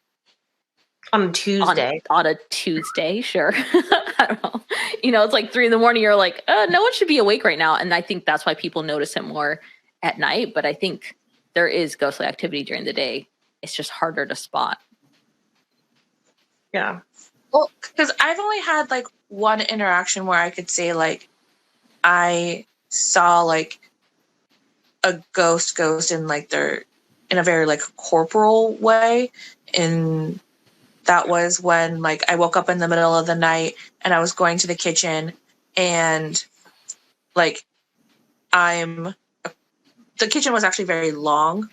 On Tuesday. On a Tuesday, sure. I don't know. You know, it's like 3 a.m. You're like, no one should be awake right now. And I think that's why people notice it more at night. But I think there is ghostly activity during the day. It's just harder to spot. Yeah. Well, because I've only had like one interaction where I could say like I saw like a ghost in like in a very like corporal way, and that was when like I woke up in the middle of the night and I was going to the kitchen, and like the kitchen was actually very long,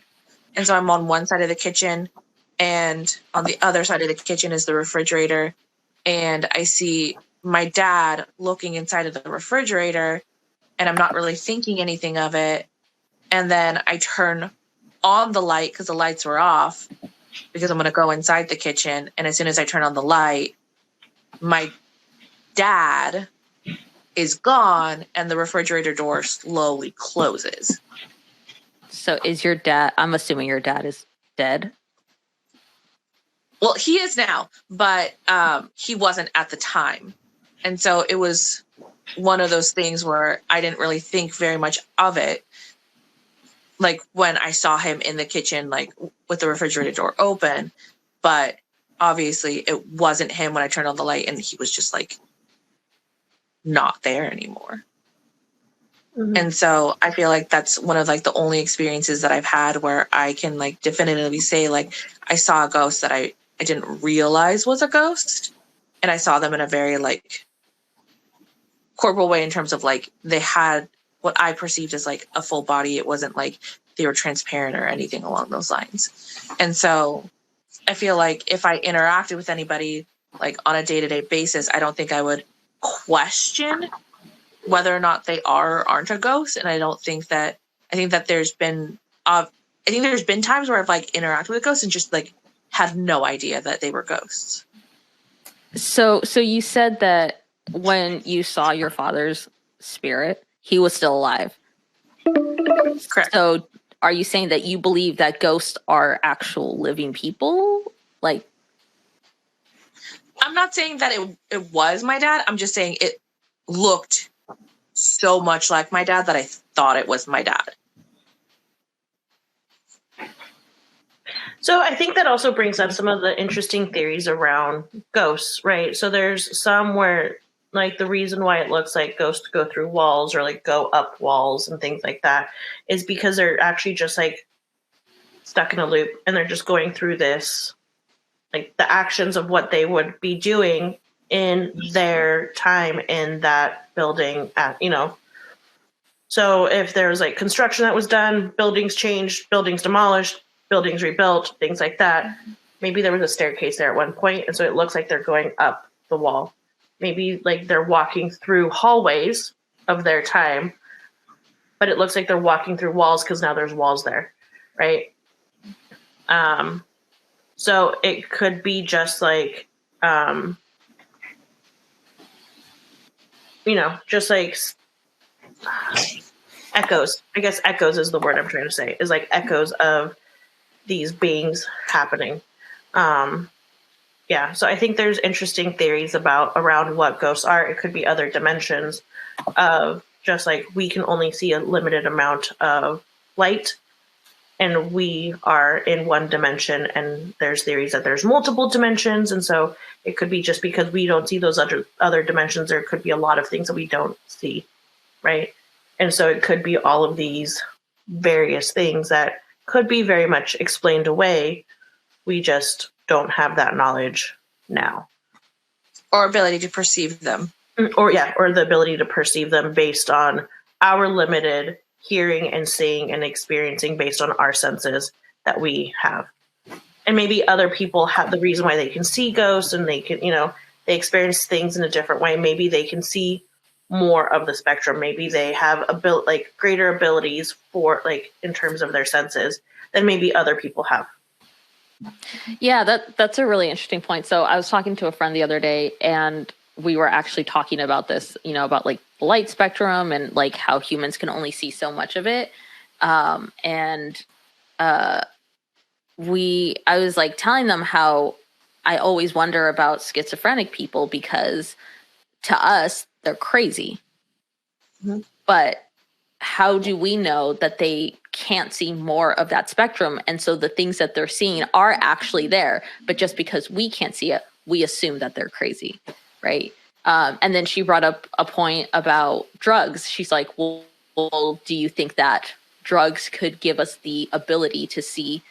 and so I'm on one side of the kitchen, and on the other side of the kitchen is the refrigerator, and I see my dad looking inside of the refrigerator, and I'm not really thinking anything of it, and then I turn on the light because the lights were off because I'm going to go inside the kitchen, and as soon as I turn on the light, my dad is gone and the refrigerator door slowly closes. So is your dad, I'm assuming your dad is dead? Well, he is now, but he wasn't at the time. And so it was one of those things where I didn't really think very much of it. Like when I saw him in the kitchen, like with the refrigerator door open, but obviously it wasn't him when I turned on the light, and he was just like not there anymore. Mm-hmm. And so I feel like that's one of like the only experiences that I've had where I can like definitively say like I saw a ghost that I didn't realize was a ghost, and I saw them in a very like corporal way in terms of like they had what I perceived as like a full body. It wasn't like they were transparent or anything along those lines. And so I feel like if I interacted with anybody like on a day-to-day basis, I don't think I would question whether or not they are or aren't a ghost. And I think that there's been times where I've like interacted with ghosts and just like had no idea that they were ghosts. So you said that when you saw your father's spirit, he was still alive. Correct. So are you saying that you believe that ghosts are actual living people? Like, I'm not saying that it was my dad. I'm just saying it looked so much like my dad that I thought it was my dad. So I think that also brings up some of the interesting theories around ghosts, right? So there's some where like the reason why it looks like ghosts go through walls or like go up walls and things like that is because they're actually just like stuck in a loop, and they're just going through this, like the actions of what they would be doing in their time in that building so if there was like construction that was done, buildings changed, buildings demolished, buildings rebuilt, things like that. Maybe there was a staircase there at one point, and so it looks like they're going up the wall. Maybe like they're walking through hallways of their time, but it looks like they're walking through walls because now there's walls there, right? So it could be just like, just like echoes. I guess echoes is the word I'm trying to say, is like echoes of these beings happening. Yeah, so I think there's interesting theories around what ghosts are. It could be other dimensions of just like we can only see a limited amount of light, and we are in one dimension, and there's theories that there's multiple dimensions, and so it could be just because we don't see those other dimensions, there could be a lot of things that we don't see, right? And so it could be all of these various things that could be very much explained away. We just don't have that knowledge now. Or ability to perceive them. Or the ability to perceive them based on our limited hearing and seeing and experiencing based on our senses that we have. And maybe other people have the reason why they can see ghosts and they can, they experience things in a different way. Maybe they can see more of the spectrum. Maybe they have greater abilities for in terms of their senses than maybe other people have. Yeah, that's a really interesting point. So I was talking to a friend the other day, and we were actually talking about this, about like the light spectrum and like how humans can only see so much of it. I was like telling them how I always wonder about schizophrenic people because to us, they're crazy. Mm-hmm. But how do we know that they can't see more of that spectrum? And so the things that they're seeing are actually there, but just because we can't see it, we assume that they're crazy, right? And then she brought up a point about drugs. She's like, well, do you think that drugs could give us the ability to see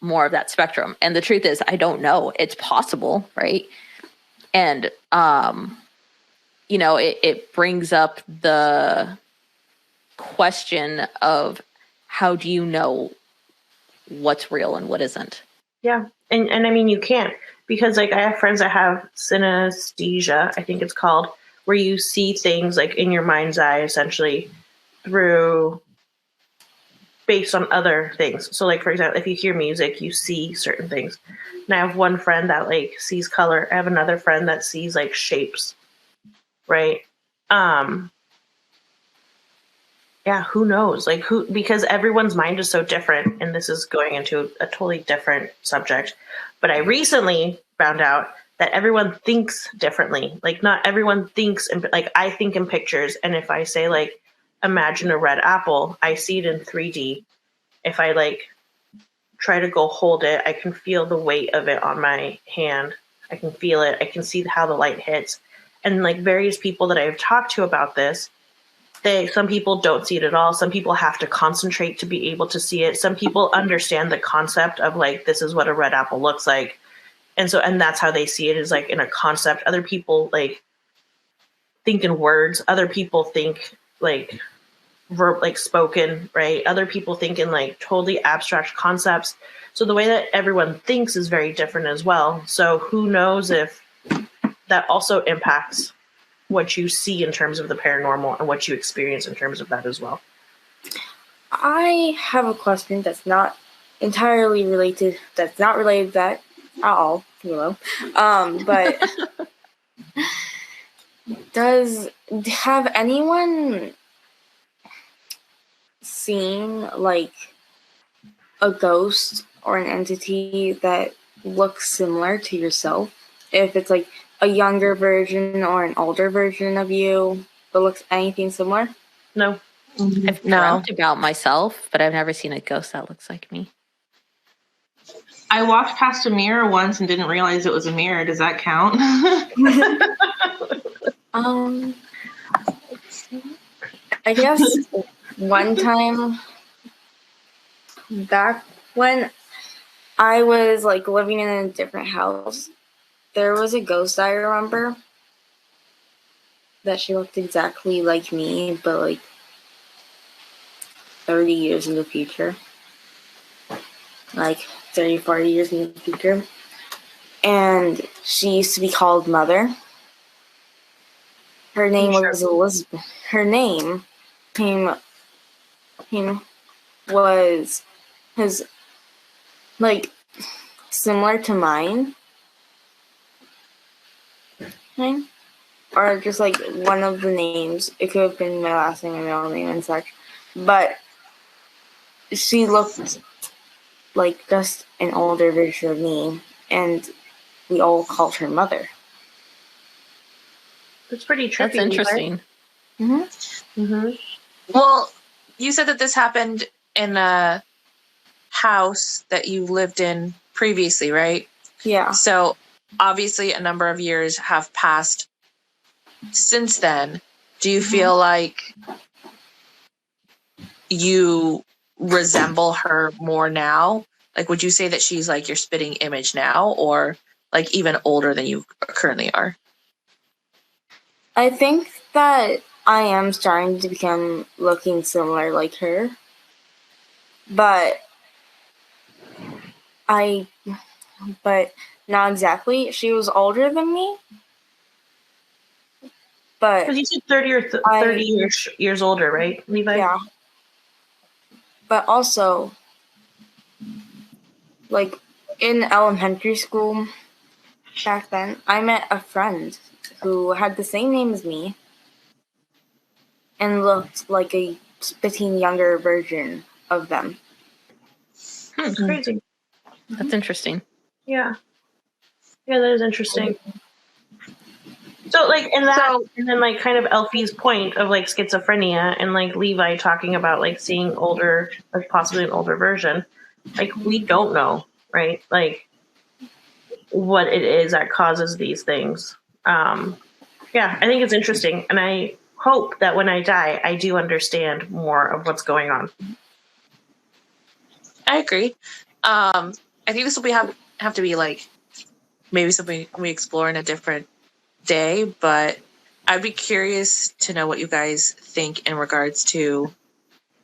more of that spectrum? And the truth is, I don't know. It's possible, right? And, it brings up the question of how do you know what's real and what isn't? Yeah. And I mean, you can't, because I have friends that have synesthesia, I think it's called, where you see things in your mind's eye, essentially based on other things. So for example, if you hear music, you see certain things. And I have one friend that sees color. I have another friend that sees shapes. Right. Yeah, who knows? Because everyone's mind is so different, and this is going into a totally different subject. But I recently found out that everyone thinks differently. Not everyone thinks, I think in pictures, and if I say imagine a red apple, I see it in 3D. If I try to go hold it, I can feel the weight of it on my hand. I can feel it. I can see how the light hits. And various people that I've talked to about this, some people don't see it at all. Some people have to concentrate to be able to see it. Some people understand the concept of this is what a red apple looks like. And that's how they see it, is in a concept. Other people think in words. Other people think spoken, right? Other people think in totally abstract concepts. So the way that everyone thinks is very different as well. So who knows if that also impacts what you see in terms of the paranormal and what you experience in terms of that as well. I have a question that's not entirely related. That's not related to that at all, but have anyone seen a ghost or an entity that looks similar to yourself? If it's a younger version or an older version of you that looks anything similar? No. I've dreamt about myself, but I've never seen a ghost that looks like me. I walked past a mirror once and didn't realize it was a mirror. Does that count? I guess one time back when I was living in a different house, there was a ghost I remember that she looked exactly like me, but 30 years in the future. 30, 40 years in the future. And she used to be called Mother. her name Sure. was Elizabeth. Her name was like similar to mine, or just like one of the names. It could have been my last name, my middle name, and such. But she looked like just an older version of me, and we all called her Mother. That's pretty trippy. That's interesting. Well, you said that this happened in a house that you lived in previously, right? Yeah. So obviously a number of years have passed since then. Do you feel like you resemble her more now? Like, would you say that she's like your spitting image now, or like even older than you currently are? I think that I am starting to become looking similar like her. But not exactly. She was older than me. But Because you said 30 or 30 years older, right, Levi? yeah. But also, like in elementary school back then, I met a friend who had the same name as me and looked like a spitting younger version of them. It's crazy. That's interesting. Yeah. Yeah, that is interesting. So, like, and then, like, kind of Elfie's point of, like, schizophrenia and, like, Levi talking about, like, seeing older, like, possibly an older version. Like, we don't know, right? Like, what it is that causes these things. Yeah, I think it's interesting. And I hope that when I die, I do understand more of what's going on. I agree. I think this will have to be like maybe something we explore in a different day, but I'd be curious to know what you guys think in regards to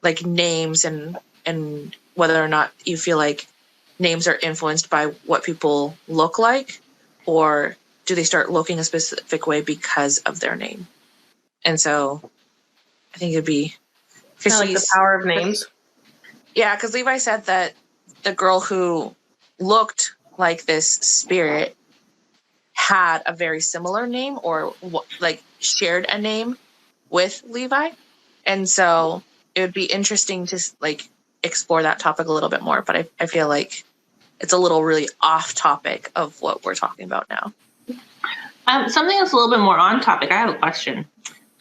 like names and whether or not you feel like names are influenced by what people look like, or do they start looking a specific way because of their name? And so I think it'd be Kind of like the power of names. Yeah, because Levi said that the girl who looked like this spirit had a very similar name, or like shared a name with Levi. And so it would be interesting to like explore that topic a little bit more. But I feel like it's a little really off topic of what we're talking about now. Something that's a little bit more on topic. I have a question.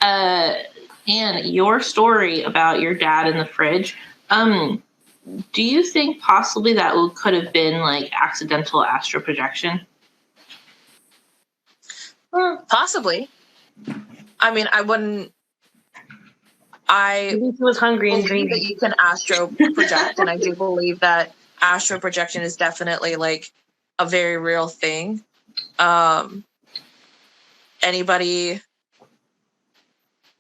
Anne, your story about your dad in the fridge, do you think possibly that could have been like accidental astral projection? Possibly. I mean, I wouldn't. Maybe he was hungry and believe that dreamy. you can astro project, and I do believe that astral projection is definitely like a very real thing. Anybody,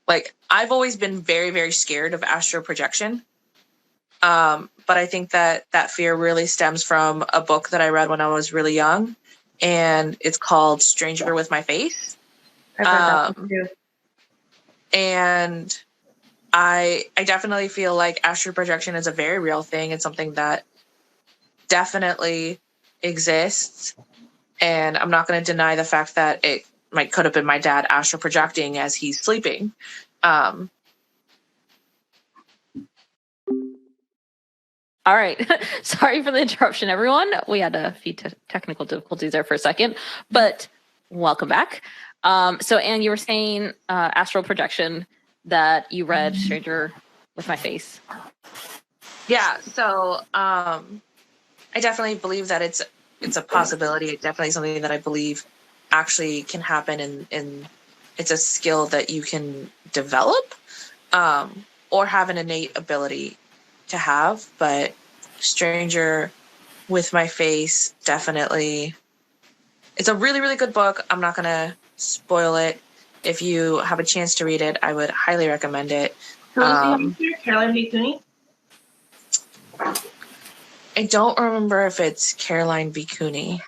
like, I've always been very, very scared of astral projection. But I think that fear really stems from a book that I read when I was really young, and it's called Stranger with My Face. I've heard that one too. And I definitely feel like astral projection is a very real thing. It's something that definitely exists. And I'm not going to deny the fact that it could have been my dad astral projecting as he's sleeping. All right. Sorry for the interruption, everyone. We had a few technical difficulties there for a second, but welcome back. So, Anne, you were saying astral projection, that you read Stranger with My Face. Yeah. So I definitely believe that it's a possibility. It's definitely something that I believe actually can happen, and it's a skill that you can develop or have an innate ability to have. But Stranger with My Face, definitely. It's a really, really good book. I'm not going to spoil it. If you have a chance to read it, I would highly recommend it. Caroline B. Cooney? I don't remember if it's Caroline B. Cooney.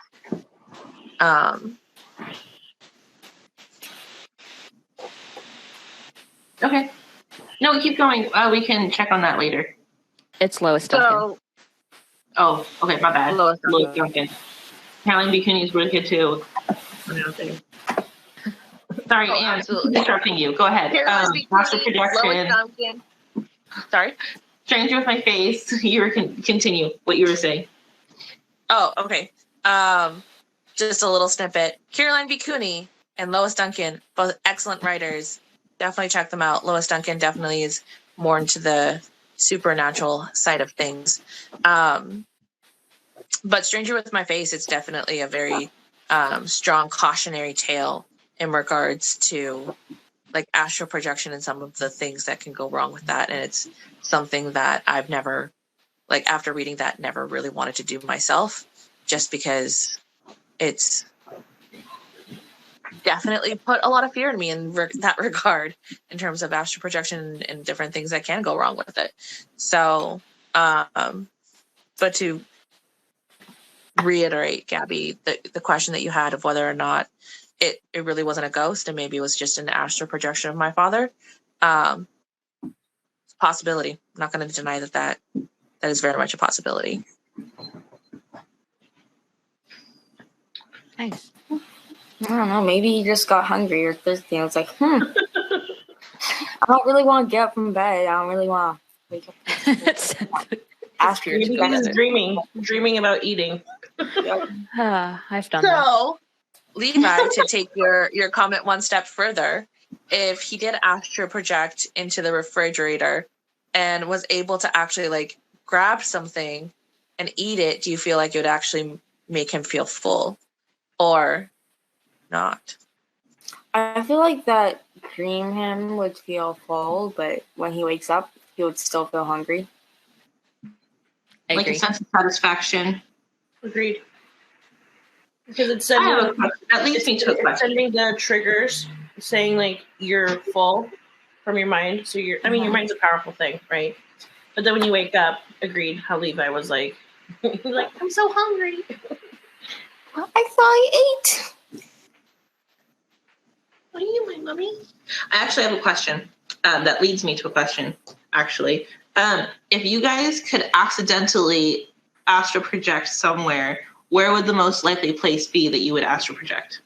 Okay. No, keep going. We can check on that later. It's Lois Duncan. So, Oh, okay, my bad. Lois Lois Duncan. Duncan. Caroline B. Cooney is really good too. Sorry, Oh, Anne, absolutely. interrupting you. Go ahead. Caroline B. Master Cooney, Lois Projection. Duncan. Sorry? Stranger with my face. You were continue what you were saying. Oh, okay. Just a little snippet. Caroline B. Cooney and Lois Duncan, both excellent writers. Definitely check them out. Lois Duncan definitely is more into the supernatural side of things. But Stranger with My Face, it's definitely a very strong cautionary tale in regards to like astral projection and some of the things that can go wrong with that. And it's something that I've never, like after reading that, never really wanted to do myself, just because it's definitely put a lot of fear in me in that regard in terms of astral projection and different things that can go wrong with it. So, but to reiterate, Gabby, the question that you had of whether or not it really wasn't a ghost and maybe it was just an astral projection of my father, possibility. I'm not going to deny that is very much a possibility. Nice. I don't know. Maybe he just got hungry or thirsty. And was like, I don't really want to get up from bed. I don't really want to wake up. After Maybe he was dreaming about eating. I've done that. So, Levi, to take your comment one step further, if he did astral project into the refrigerator and was able to actually like grab something and eat it, do you feel like it would actually make him feel full or not? I feel like that dream him would feel full, but when he wakes up, he would still feel hungry. I like agree. a sense of satisfaction. Agreed. Because it's I have a sending, question. That leads me to a it's question. sending the triggers saying like you're full from your mind. So your mind's a powerful thing, right? But then when you wake up, agreed, how Levi was like, I'm so hungry. Well, I thought I ate. What are you, my mommy? I actually have a question that leads me to a question, actually. If you guys could accidentally astral project somewhere, where would the most likely place be that you would astral project?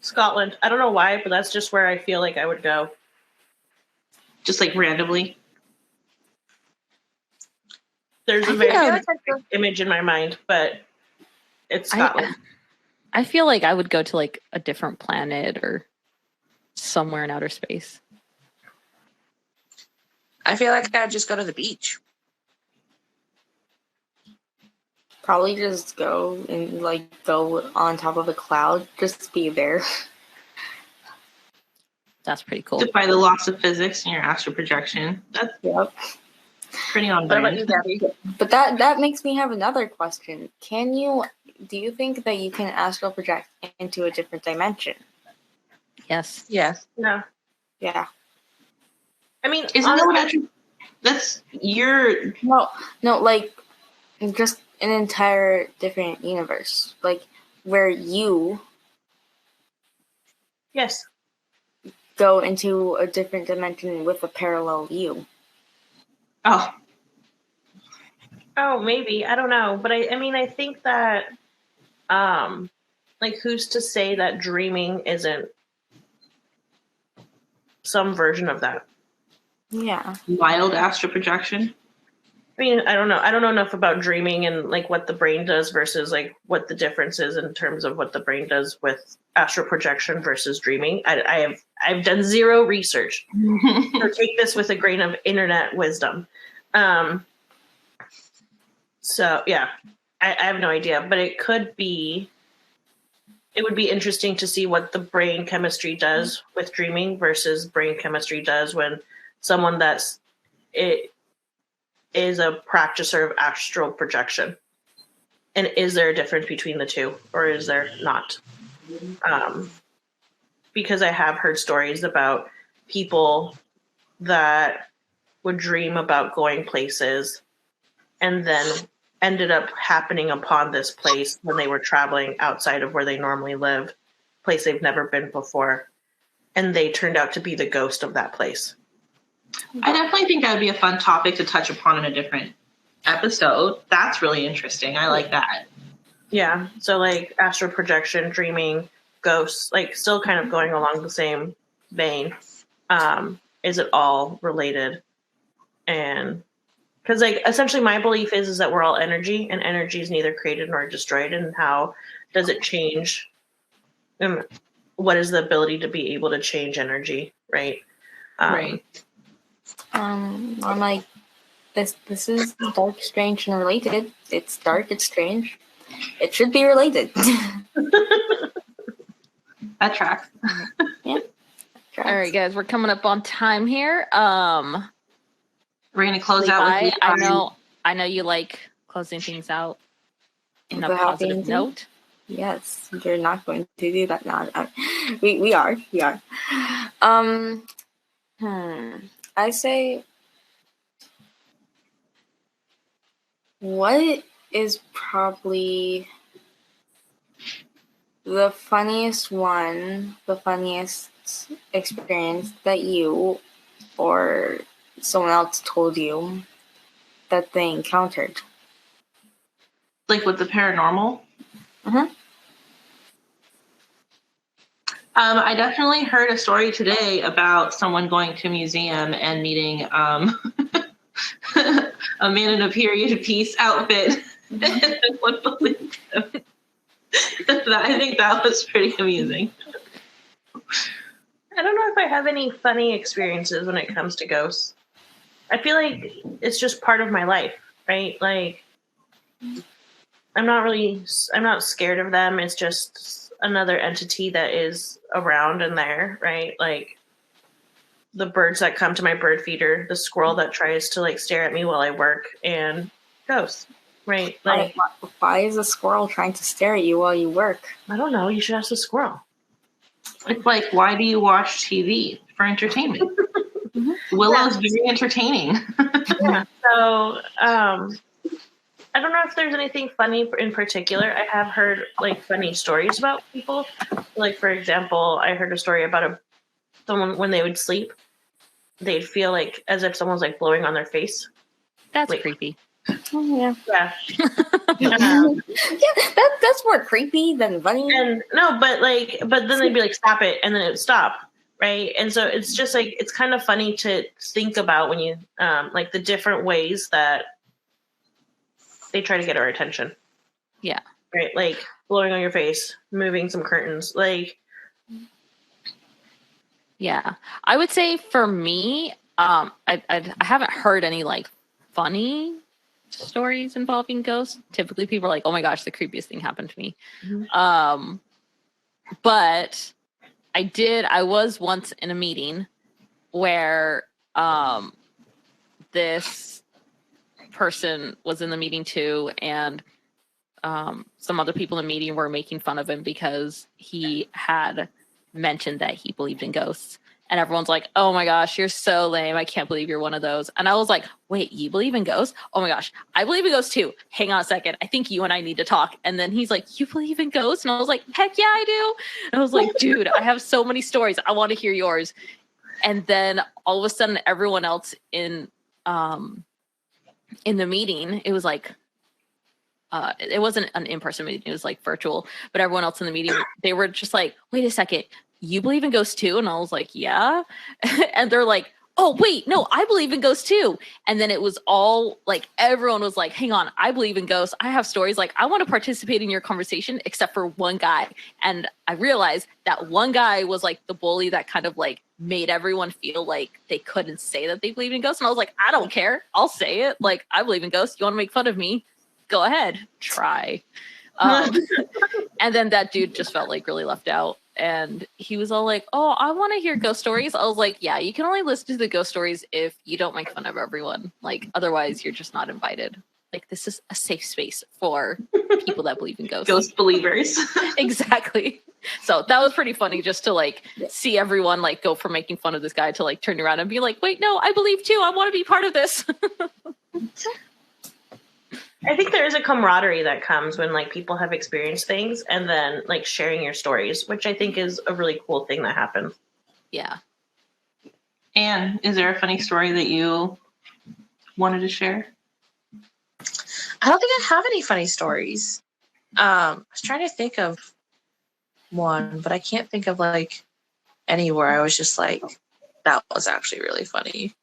Scotland. I don't know why, but that's just where I feel like I would go. Just like randomly? There's a very image in my mind, but it's Scotland. I feel like I would go to like a different planet or somewhere in outer space. I feel like I'd just go to the beach. Probably just go and like go on top of a cloud, just be there. That's pretty cool. Defy the laws of physics in your astral projection. That's pretty on What brand. about you, Gabby? But that makes me have another question. Do you think that you can astral project into a different dimension? Yes. Yes. No. Yeah. I mean, Isn't that what that's your... No, like just an entire different universe. Like where you yes. go into a different dimension with a parallel you. Oh, Maybe. I don't know. But I think that, like, who's to say that dreaming isn't some version of that? Yeah. wild astral projection? I mean, I don't know. I don't know enough about dreaming and like what the brain does versus like what the difference is in terms of what the brain does with astral projection versus dreaming. I've done zero research. So take this with a grain of internet wisdom. So yeah, I have no idea, but it would be interesting to see what the brain chemistry does with dreaming versus brain chemistry does when someone is a practicer of astral projection. And is there a difference between the two, or is there not? Because I have heard stories about people that would dream about going places and then ended up happening upon this place when they were traveling outside of where they normally live. place they've never been before, and they turned out to be the ghost of that place. I definitely think that would be a fun topic to touch upon in a different episode. That's really interesting. I like that. Yeah. So like astral projection, dreaming, ghosts, like still kind of going along the same vein. Is it all related? And because like essentially my belief is that we're all energy, and energy is neither created nor destroyed. And how does it change? And what is the ability to be able to change energy? Right. Right. I'm like, this is dark, strange, and related. It's dark, it's strange. It should be related. That tracks. Yeah. All right, guys, we're coming up on time here. We're gonna close out with Levi, I know you like closing things out in a The happy positive ending? note. Yes, you're not going to do that now. We are. I say, what is probably the funniest experience that you or someone else told you that they encountered? like with the paranormal. Uh-huh. I definitely heard a story today about someone going to a museum and meeting a man in a period piece outfit. And one believed him. I think that was pretty amusing. I don't know if I have any funny experiences when it comes to ghosts. I feel like it's just part of my life, right? Like, I'm not scared of them. It's just another entity that is around and there, right? Like the birds that come to my bird feeder, the squirrel that tries to like stare at me while I work, and ghosts, right? Like, Why is a squirrel trying to stare at you while you work? I don't know. You should ask the squirrel. It's like, why do you watch TV? For entertainment. Willow's very entertaining. Yeah. So, I don't know if there's anything funny in particular. I have heard like funny stories about people. Like, for example, I heard a story about someone when they would sleep, they'd feel like as if someone's like blowing on their face. That's Wait. creepy. Oh, yeah. Yeah. Yeah, that's more creepy than funny. And no, but then they'd be like, stop it, and then it would stop. Right. And so it's just like, it's kind of funny to think about when you, like the different ways that they try to get our attention. Yeah. Right. Like blowing on your face, moving some curtains. Like, Yeah. I would say for me, I haven't heard any like funny stories involving ghosts. Typically people are like, oh my gosh, the creepiest thing happened to me. Mhm. But I was once in a meeting where this person was in the meeting too, and some other people in the meeting were making fun of him because he had mentioned that he believed in ghosts. And everyone's like, oh my gosh, you're so lame. I can't believe you're one of those. And I was like, wait, you believe in ghosts? Oh my gosh, I believe in ghosts too. Hang on a second. I think you and I need to talk. And then he's like, you believe in ghosts? And I was like, heck yeah, I do. And I was like, dude, I have so many stories. I want to hear yours. And then all of a sudden, everyone else in the meeting, it was like, it wasn't an in-person meeting, it was like virtual, but everyone else in the meeting, they were just like, wait a second, you believe in ghosts too? And I was like, yeah. And they're like, oh wait, no, I believe in ghosts too. And then it was all like, everyone was like, hang on, I believe in ghosts. I have stories. Like, I want to participate in your conversation, except for one guy. And I realized that one guy was like the bully that kind of like made everyone feel like they couldn't say that they believed in ghosts. And I was like, I don't care. I'll say it. Like, I believe in ghosts. You want to make fun of me? Go ahead, try. And then that dude just felt like really left out. And he was all like, oh, I want to hear ghost stories. I was like, yeah, you can only listen to the ghost stories if you don't make fun of everyone. Like, otherwise, you're just not invited. Like, this is a safe space for people that believe in ghosts. Ghost believers. Exactly. So that was pretty funny just to like see everyone like go from making fun of this guy to like turning around and be like, wait, no, I believe too. I want to be part of this. I think there is a camaraderie that comes when like people have experienced things and then like sharing your stories, which I think is a really cool thing that happens. Yeah. Anne, is there a funny story that you wanted to share? I don't think I have any funny stories. I was trying to think of one, but I can't think of like anywhere I was just like, that was actually really funny.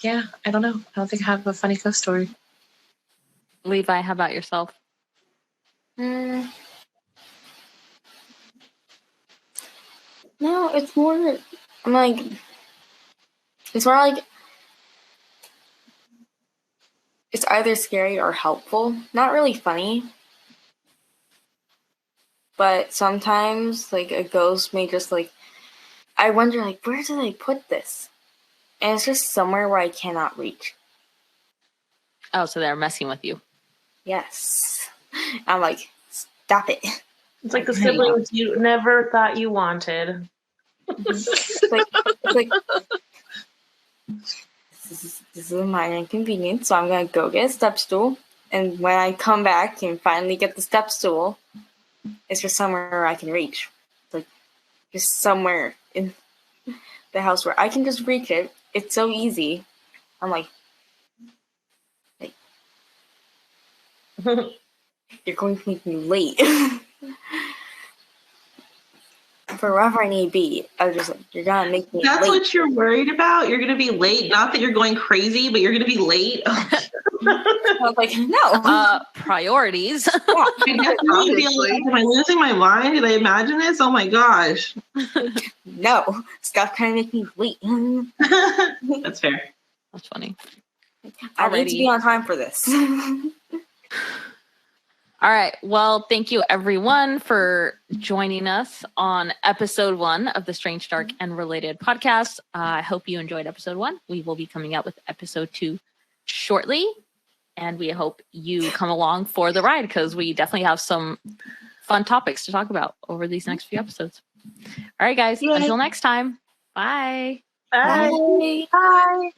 Yeah, I don't know. I don't think I have a funny ghost story. Levi, how about yourself? No, it's more. I'm like, it's more like it's either scary or helpful. Not really funny, but sometimes like a ghost may just like. I wonder like where did I put this, and it's just somewhere where I cannot reach. Oh, so they're messing with you. Yes, I'm like, stop it. It's like the siblings you never thought you wanted. It's like this is a minor inconvenience, so I'm gonna go get a step stool, and when I come back and finally get the step stool, it's just somewhere I can reach. It's like just somewhere in the house where I can just reach it. It's so easy. I'm like you're going to make me late. For wherever I need to be, I was just like, you're gonna make me That's late. what you're worried about? You're going to be late? Not that you're going crazy, but you're going to be late? I was like, no. Priorities. Yeah. I definitely feel Obviously. like, am I losing my mind? Did I imagine this? Oh my gosh. No. Stop trying to make me late. That's fair. That's funny. I need to Alrighty. be on time for this. All right. Well, thank you everyone for joining us on episode 1 of the Strange, Dark, and Related podcast. I hope you enjoyed episode 1. We will be coming out with episode 2 shortly. And we hope you come along for the ride because we definitely have some fun topics to talk about over these next few episodes. All right, guys. Yay. Until next time. Bye. Bye. Bye. Bye.